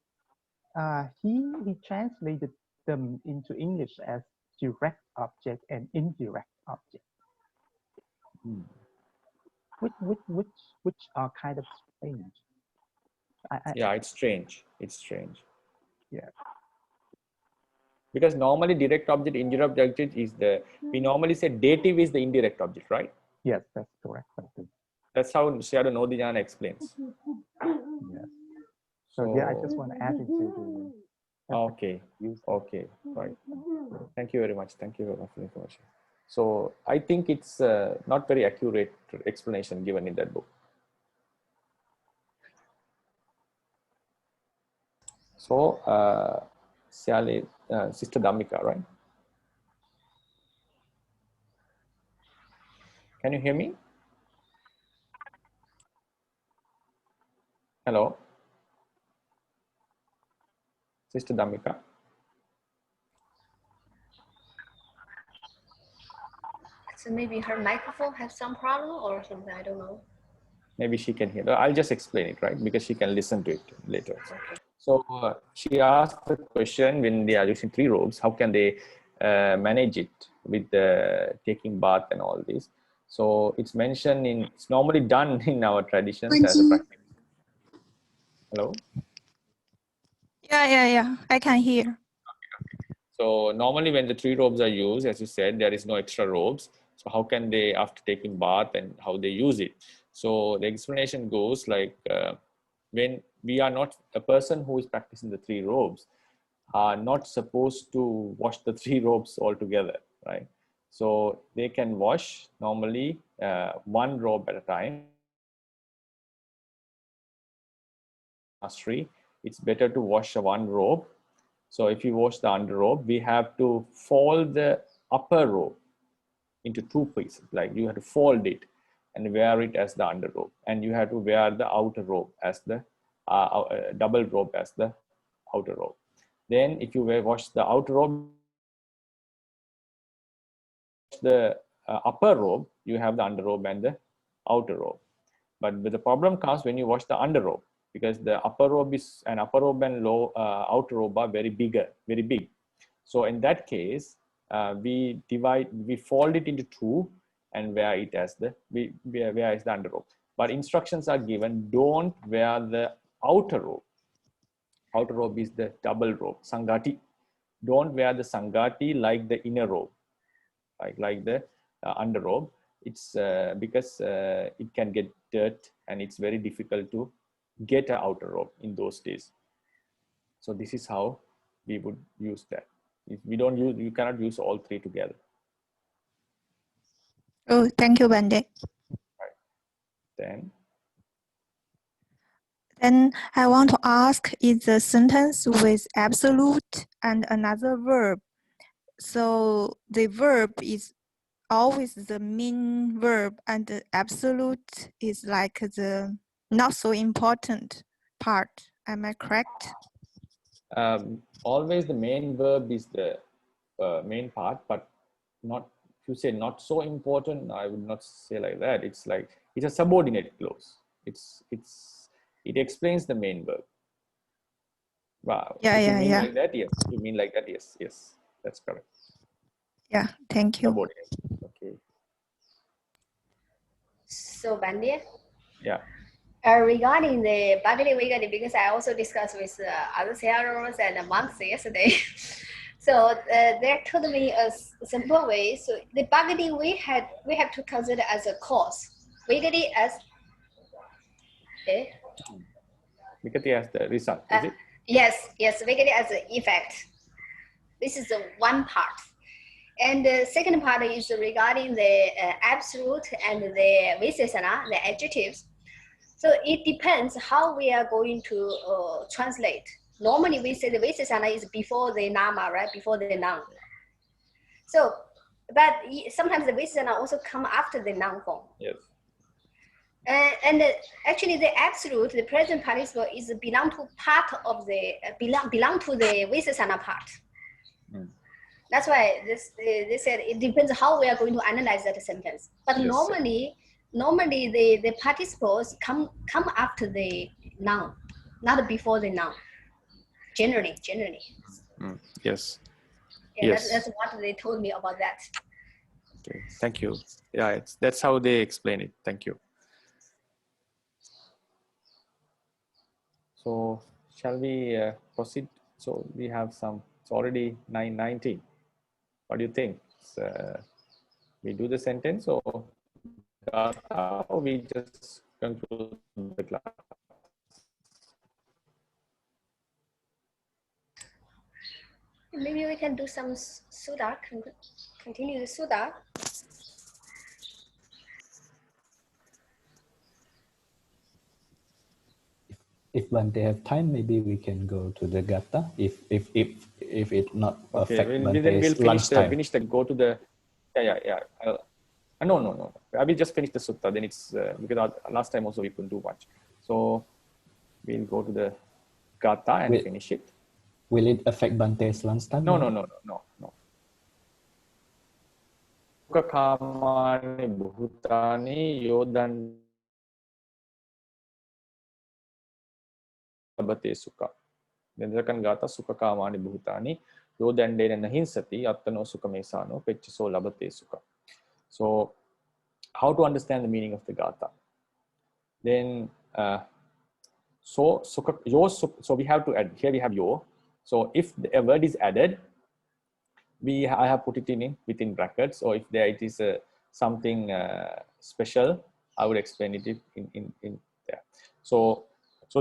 he translated them into English as direct object and indirect object, which are kind of strange. It's strange. It's strange. Yeah. Because normally direct object, indirect object is we normally say dative is the indirect object, right? Yes, that's correct. That's how Sayadaw Nodijana explains. Yes. So I just want to add it to the... Okay, right. Thank you very much. Thank you very much for the information. So I think it's not very accurate explanation given in that book. So, Sister Dhammika, right? Can you hear me? Hello, Sister Damika. So maybe her microphone has some problem or something, I don't know. Maybe she can hear. I'll just explain it, right? Because she can listen to it later. Okay. So she asked the question, when they are using 3 robes, how can they manage it with taking bath and all this? So it's mentioned in, it's normally done in our traditions as a practice. Hello? Yeah. I can hear. So normally when the 3 robes are used, as you said, there is no extra robes. So how can they, after taking bath, and how they use it? So the explanation goes like, when we are not, a person who is practicing the 3 robes are not supposed to wash the 3 robes altogether, right? So they can wash normally 1 robe at a time. It's better to wash 1 robe. So if you wash the underrobe, we have to fold the upper robe into 2 pieces. Like you have to fold it and wear it as the underrobe, and you have to wear the outer robe as the double robe as the outer robe. Then if you wash the outer robe, the upper robe, you have the underrobe and the outer robe. But the problem comes when you wash the underrobe, because the upper robe is, and upper robe and outer robe are very big. So in that case, we fold it into 2 and wear it as the wear as the underrobe. But instructions are given: don't wear the outer robe. Outer robe is the double robe, sangati. Don't wear the sangati like the inner robe, like the underrobe. It's because it can get dirt, and it's very difficult to get an outer robe in those days. So this is how we would use that. If we don't use, you cannot use all 3 together. Oh, thank you, Bhante. Right. Then I want to ask, is the sentence with absolute and another verb? So the verb is always the main verb, and the absolute is like the not so important part. Am I correct? Always the main verb is the main part, but not, if you say not so important, I would not say like that. It's like, it's a subordinate clause. It explains the main verb. Wow. Yeah. Like that, yes. You mean like that, yes. That's correct. Yeah, thank you. Subordinate. Okay. So Bhante? Yeah. Regarding the Bhagavad Gita, because I also discussed with other CROs and monks yesterday. So they told me a simple way. So the Bhagavad we have to consider as a cause. Vigati as Vikati as the result, is it? Yes, Vigati as an effect. This is the one part. And the second part is regarding the absolute and the Visheshana, the adjectives. So it depends how we are going to translate. Normally we say the Visheshana is before the nama, right? Before the noun. So, but sometimes the Visheshana also come after the noun form. Yes. And actually the absolute, the present participle is belong to part of the, belong to the Visheshana part. That's why they said it depends how we are going to analyze that sentence. But yes, normally the participles come after the noun, not before the noun. Generally. Yes. Yeah, yes. That's what they told me about that. Okay, thank you. Yeah, that's how they explain it. Thank you. So shall we proceed? So we have some, it's already 9:19. What do you think? We do the sentence, or we just conclude the class? Maybe we can do some Sudha, continue the Sudha. If Bhante have time, maybe we can go to the Gatha. If it not affect Bhante's lunchtime. Finish the go to the. Yeah. No. I will just finish the sutta. Then it's because last time also we couldn't do much. So we'll go to the Gatha and finish it. Will it affect Bhante's last time? No. Sukha kamani bhutani yodan labate sukha. Then the second Gatha, Sukha kamani bhutani yodandena nahinsati attano sukha mesano pechaso labate sukha. So how to understand the meaning of the Gatha? Then so we have to add, here we have yo. So if a word is added, I have put it within brackets, or if there it is something special, I would explain it in there. So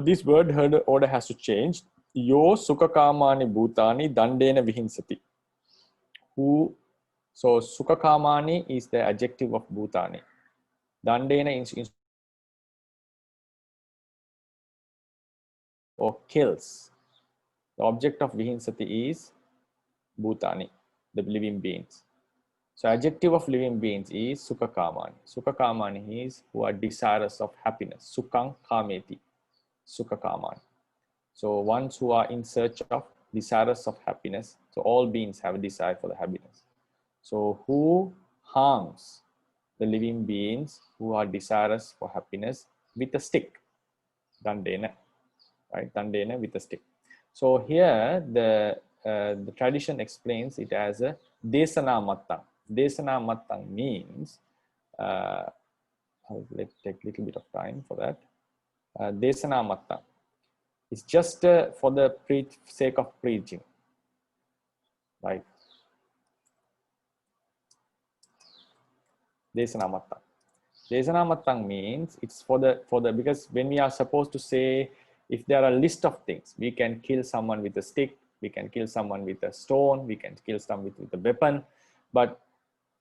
this word order has to change. Yo sukhakamani bhutani dandena vihinsati. Who? So sukhakamani is the adjective of bhutani. Dandena or kills. The object of vihinsati is bhutani, the living beings. So adjective of living beings is sukhakamani. Sukhakamani is who are desirous of happiness. Sukhang kameti. Sukhakamani. So ones who are in search of desirous of happiness. So all beings have a desire for the happiness. So who harms the living beings who are desirous for happiness with a stick? Dandena. Right? Dandena with a stick. So here the tradition explains it as a desana mattang. Desana mattang means, let's take a little bit of time for that. Desana mattang is just for the sake of preaching, right? Desana mattang. Desana mattang means it's for the because when we are supposed to say, if there are a list of things, we can kill someone with a stick, we can kill someone with a stone, we can kill someone with a weapon, but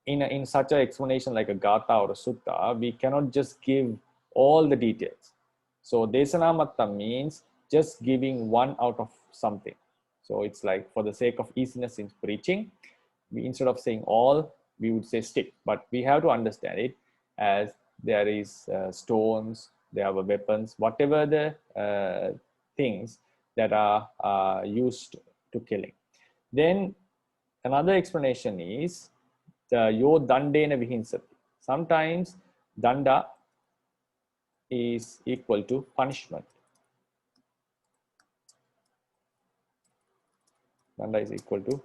in such an explanation like a Gatha or a Sutta, we cannot just give all the details. So Desanamatta means just giving one out of something. So it's like for the sake of easiness in preaching, instead of saying all, we would say stick, but we have to understand it as there is stones, there are weapons, whatever the things that are used to killing. Then another explanation is yo dandena vihinsati. Sometimes danda is equal to punishment. Danda is equal to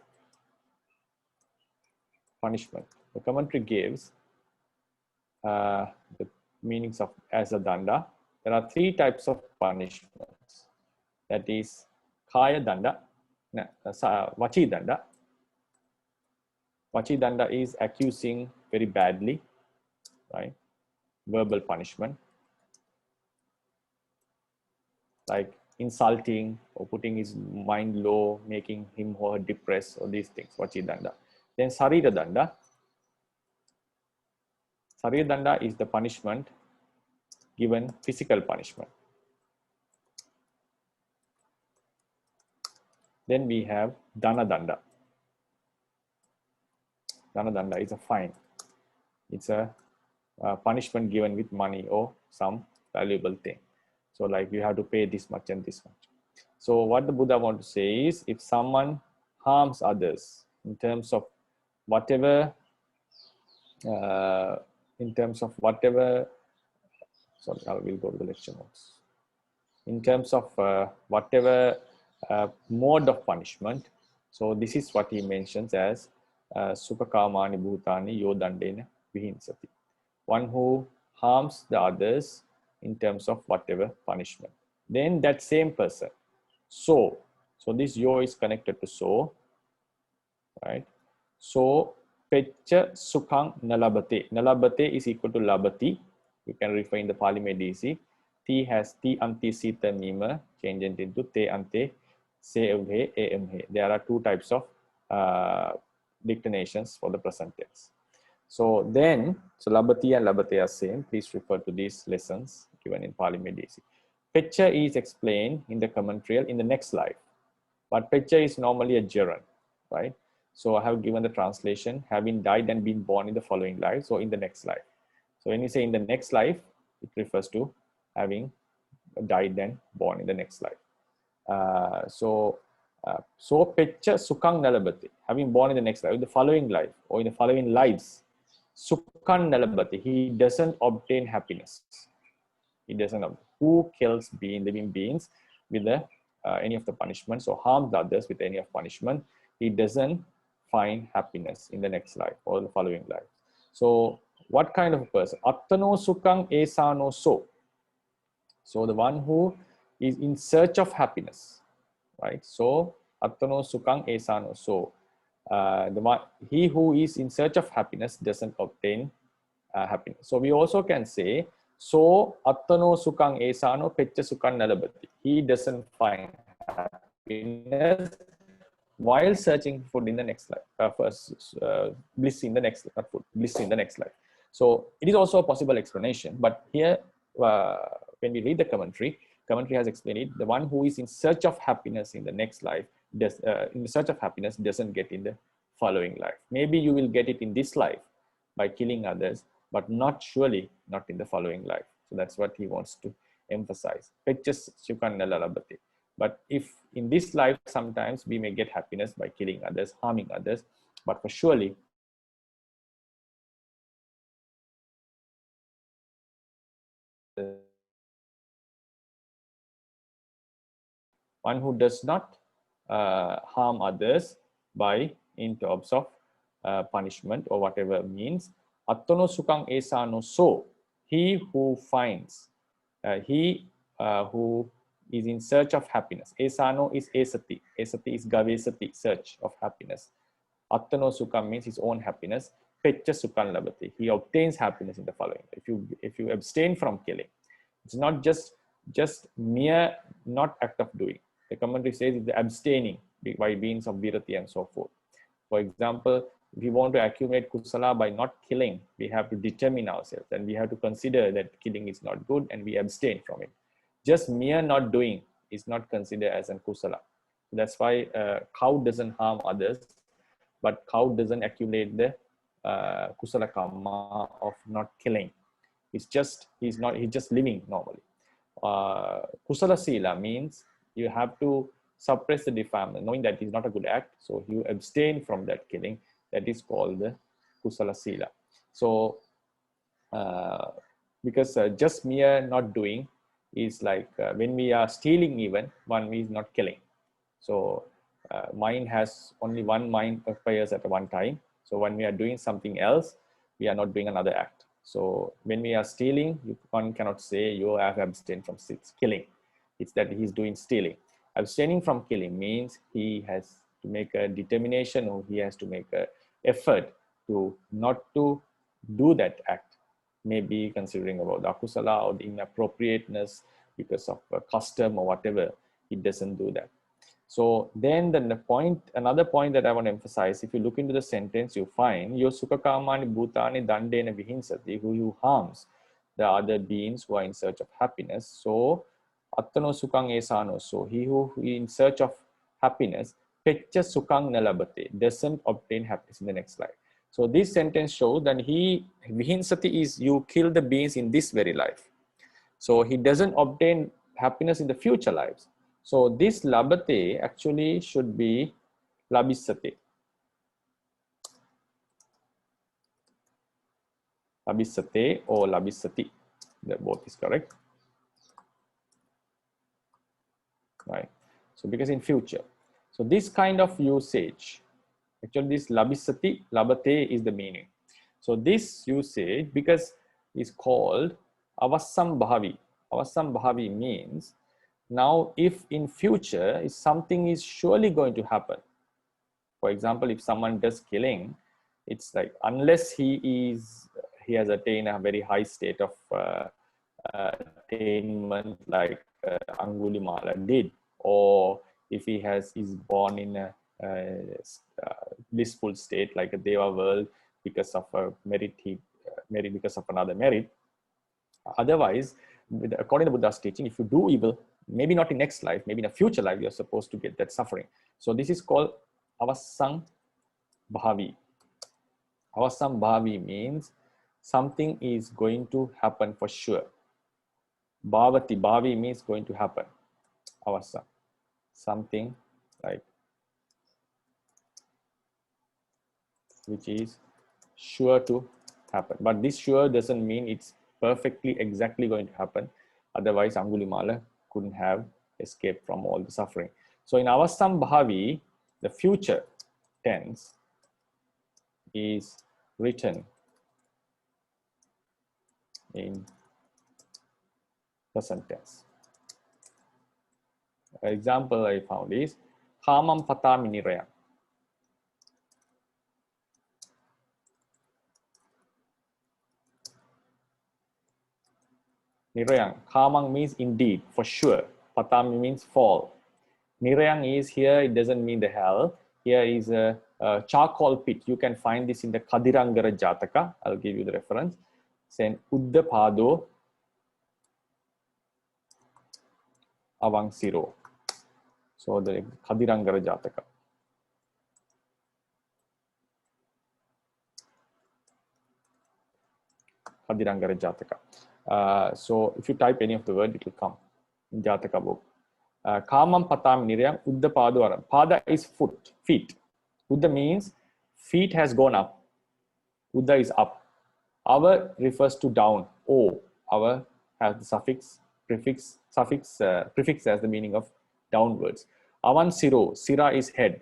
punishment. The commentary gives the meanings of as a danda. There are three types of punishments. That is kaya danda, vachi danda. Vachi danda is accusing very badly, right? Verbal punishment, like insulting or putting his mind low, making him or her depressed, or these things, vachi danda. Then sarira danda. Sarira danda is the punishment given, physical punishment. Then we have dana danda. Dana danda is a fine. It's a punishment given with money or some valuable thing. So like you have to pay this much and this much. So what the Buddha wants to say is, if someone harms others in terms of whatever, sorry, I will go to the lecture notes. In terms of whatever mode of punishment, so this is what he mentions as Sukhakamani Bhutani Yodandena Vihinsati. One who harms the others in terms of whatever punishment. Then that same person, so this yo is connected to so, right? So pecha sukhang nalabate. Nalabate is equal to labati. You can refer in the Pāļi Medisi. T has T anti sita mima, change it into te ante se evhe e emhe. There are two types of declinations for the present tense. So then, labati and labate are same. Please refer to these lessons given in Pāļi Medisi. Pecha is explained in the commentary in the next slide. But pecha is normally a gerund, right? So I have given the translation, having died and been born in the following life. So in the next life. So when you say in the next life, it refers to having died and born in the next life. So Pecha Sukang Nalabati, having born in the next life, in the following life or in the following lives, Sukang Nalabati, he doesn't obtain happiness. He doesn't know who kills living beings with any of the punishments or harms others with any of punishment. He doesn't find happiness in the next life or the following life. So what kind of a person? Attano Sukang Esano So. So the one who is in search of happiness, right? So Attano Sukang Esano So. He who is in search of happiness doesn't obtain happiness. So we also can say, so Attano Sukang Esano Pecha Sukang Nalabati. He doesn't find happiness while searching food in the next life. Bliss in the next life, not food, bliss in the next life. So it is also a possible explanation. But here, when we read the commentary has explained it. The one who is in search of happiness in the next life, in the search of happiness, doesn't get in the following life. Maybe you will get it in this life by killing others, but not surely not in the following life. So that's what he wants to emphasize. But if in this life, sometimes we may get happiness by killing others, harming others, but for surely one who does not harm others by in terms of punishment or whatever means. Attono Sukang Esano So, he who finds, he who is in search of happiness. Esano is esati. Esati is gavesati, search of happiness. Attano Sukam means his own happiness. Pecha Sukan Labati. He obtains happiness in the following. If you abstain from killing, it's not just mere not act of doing. The commentary says it's the abstaining by means of virati and so forth. For example, if we want to accumulate kusala by not killing, we have to determine ourselves and we have to consider that killing is not good and we abstain from it. Just mere not doing is not considered as an kusala. That's why cow doesn't harm others, but cow doesn't accumulate the kusala karma of not killing. He's just living normally. Kusala sila means you have to suppress the defilement, knowing that it's not a good act. So you abstain from that killing. That is called the kusala sila. So because just mere not doing is like when we are stealing, even one is not killing. So mind has only one mind affairs at one time. So when we are doing something else, we are not doing another act. So when we are stealing, one cannot say you have abstained from killing. It's that he's doing stealing. Abstaining from killing means he has to make a determination, or he has to make an effort to not to do that act. Maybe considering about the akusala or the inappropriateness because of a custom or whatever, he doesn't do that. So then another point that I want to emphasize, if you look into the sentence, you find yo sukakamani bhutani dandena vihinsati, who harms the other beings who are in search of happiness. So attano sukang esano, so he who is in search of happiness, pecha sukang nalabate, doesn't obtain happiness in the next life. So this sentence shows that vihinsati is you kill the beings in this very life. So he doesn't obtain happiness in the future lives. So this labate actually should be labisate. Labisate or labisati. That both is correct. Right. So because in future. So this kind of usage, actually this labisati, labate is the meaning. So this usage, because is called avassam bhavi. Avassam bhavi means now if in future if something is surely going to happen. For example, if someone does killing, it's like unless he has attained a very high state of attainment like Angulimala did, or if he is born in a blissful state like a Deva world because of a merit, he married because of another merit. Otherwise, according to Buddha's teaching, if you do evil, maybe not in next life, maybe in a future life, you're supposed to get that suffering. So this is called avassam Bhavi. Avasam Bhavi means something is going to happen for sure. Bhavati, Bhavi means going to happen. Avasam. Something like which is sure to happen. But this sure doesn't mean it's perfectly exactly going to happen. Otherwise, Angulimala couldn't have escaped from all the suffering. So in Avasam Bhavi, the future tense is written in present tense. An example I found is Kamam Patami Nirayam. Nirayang. Kamang means indeed, for sure. Patami means fall. Nirayang is here, it doesn't mean the hell. Here is a charcoal pit. You can find this in the Kadirangara Jataka. I'll give you the reference. Saying Uddapado Avangsiro. So the Kadirangara Jataka. Kadirangara Jataka. So if you type any of the word, it will come in Jataka book. Kamam Patam Nirayam Uddapado Aram. Pada is foot, feet. Uddha means feet has gone up. Uddha is up. Our refers to down. O. Our has the suffix, prefix as the meaning of downwards. Avan Siro. Sira is head.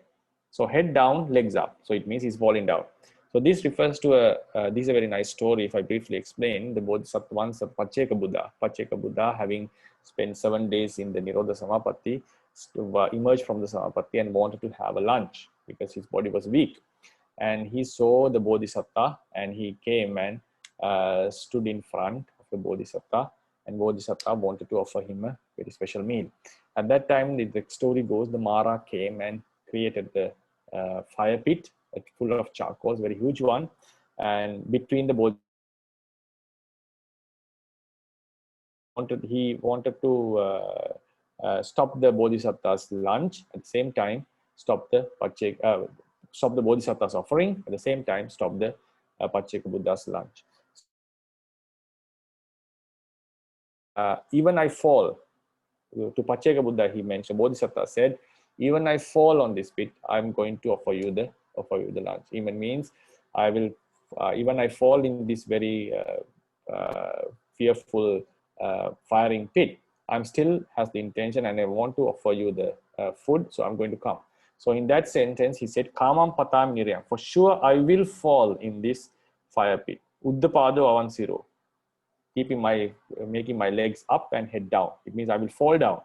So head down, legs up. So it means he's falling down. So this refers to this is a very nice story. If I briefly explain, the Bodhisattva once of Pacheka Buddha having spent 7 days in the Nirodha Samapatti, emerged from the Samapatti and wanted to have a lunch because his body was weak. And he saw the Bodhisattva and he came and stood in front of the Bodhisattva, and Bodhisattva wanted to offer him a very special meal. At that time, the story goes, the Mara came and created the fire pit full of charcoal, very huge one, and between the Bodhisattva, he wanted to stop the Bodhisattva's lunch, at the same time stop the Bodhisattva's offering, at the same time stop the Pacheka Buddha's lunch. Even I fall, to Pacheka Buddha he mentioned, Bodhisattva said, even I fall on this pit, I'm going to offer you the lunch. Even means I will, even I fall in this very fearful firing pit, I'm still has the intention and I want to offer you the food, so I'm going to come. So in that sentence, he said, Kamam Patam Nirayam. For sure, I will fall in this fire pit. Uddapado Avansiro. Making my legs up and head down. It means I will fall down.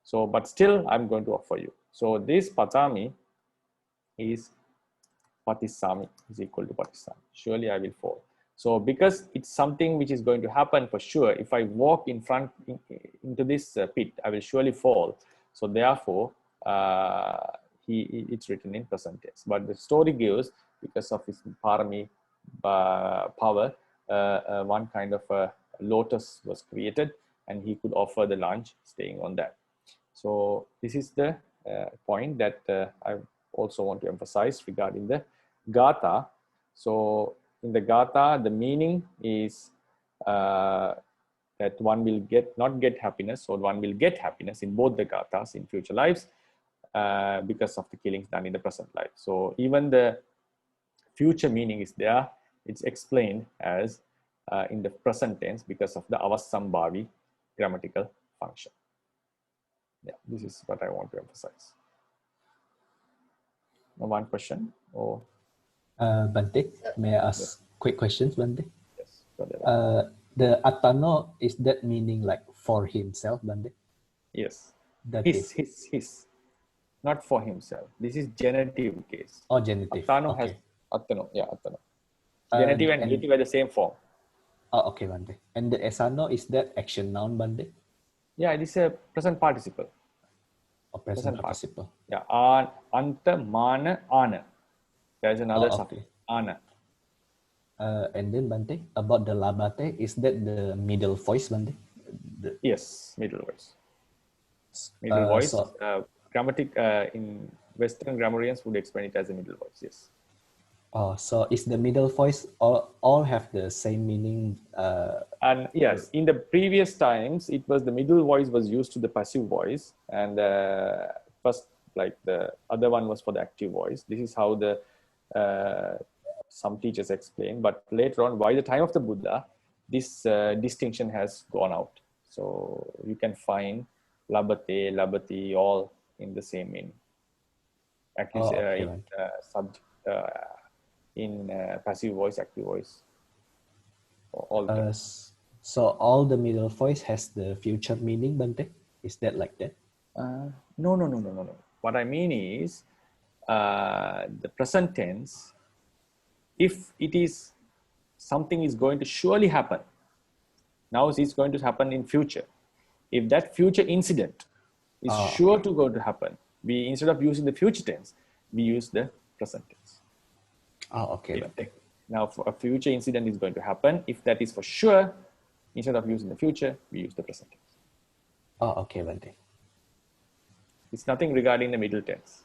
So, but still, I'm going to offer you. So this Patami is Patisami, is equal to Patisami. Surely I will fall. So because it's something which is going to happen for sure, if I walk in front into this pit, I will surely fall. So therefore, it's written in present tense. But the story gives, because of his parami power, one kind of a lotus was created and he could offer the lunch staying on that. So this is the point that I also want to emphasize regarding the Gatha. So in the Gatha, the meaning is that one will not get happiness, or one will get happiness in both the Gathas in future lives because of the killings done in the present life. So even the future meaning is there. It's explained as in the present tense because of the Avasambhavi grammatical function. Yeah, this is what I want to emphasize. One question? Or Bhante, may I ask quick questions, Bhante? yes. The Atano, is that meaning like for himself, Bhante? Yes. That His. Not for himself. This is genitive case. Oh, genitive. Atano okay. has Atano. Yeah, Atano. Genitive and dative are the same form. Oh, okay, Bhante. And the Esano, is that action noun, Bhante? Yeah, it is a present participle. Or present participle. Yeah, anta, mana, ana. There's another suffix, ana. And then Bhante, about the labate, is that the middle voice, Bhante? Yes, middle voice. Middle voice. So, Grammatic in Western grammarians would explain it as a middle voice. Yes. Oh, so is the middle voice all have the same meaning? And yes, in the previous times, it was the middle voice was used to the passive voice, and first, like the other one was for the active voice. This is how the some teachers explain. But later on, by the time of the Buddha, this distinction has gone out. So you can find labate, labati, all in the same meaning. Okay, In passive voice, active voice, all the time. So all the middle voice has the future meaning, Bhante? Is that like that? No. What I mean is the present tense, if it is something is going to surely happen, now it's going to happen in future. If that future incident is sure to go to happen, we, instead of using the future tense, we use the present tense. Okay. Now, for a future incident is going to happen, if that is for sure, instead of using the future, we use the present tense. Okay, Bhante. It's nothing regarding the middle tense.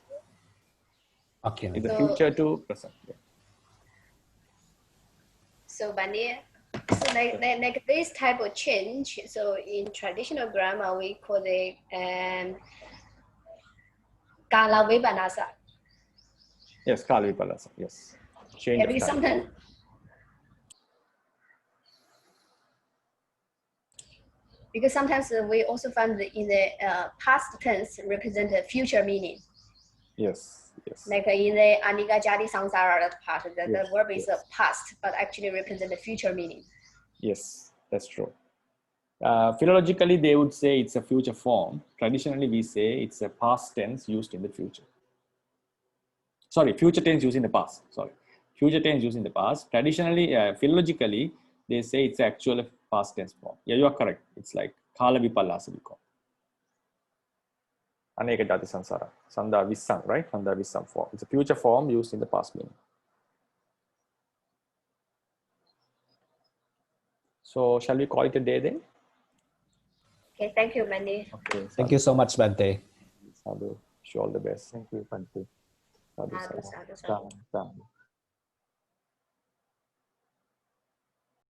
Okay. It's the future to present. Yeah. So Bhante, so like this type of change, so in traditional grammar we call it kala vipanasa. Yes, kala vipanasa. Yes, change Yeah, of because time. Sometimes we also find that in the past tense represent a future meaning. Yes. Like in the Anika Jadi Sangsara part, the verb is past, but actually represent the future meaning. Yes, that's true. Philologically, they would say it's a future form. Traditionally, we say it's a past tense used in the future. Sorry, future tense used in the past. Sorry, future tense used in the past. Traditionally, philologically, they say it's actual past tense form. Yeah, you are correct. It's like kala vipallasa we call. Aneka jati sansara. Sanda vissam, right? Sanda vissam form. It's a future form used in the past meaning. So, shall we call it a day then? Okay, thank you, Bhante. Okay. Thank you so much, Bhante. Sadhu. Wish you all the best. Thank you, Bhante. Sadhu. Sadhu. Sadhu.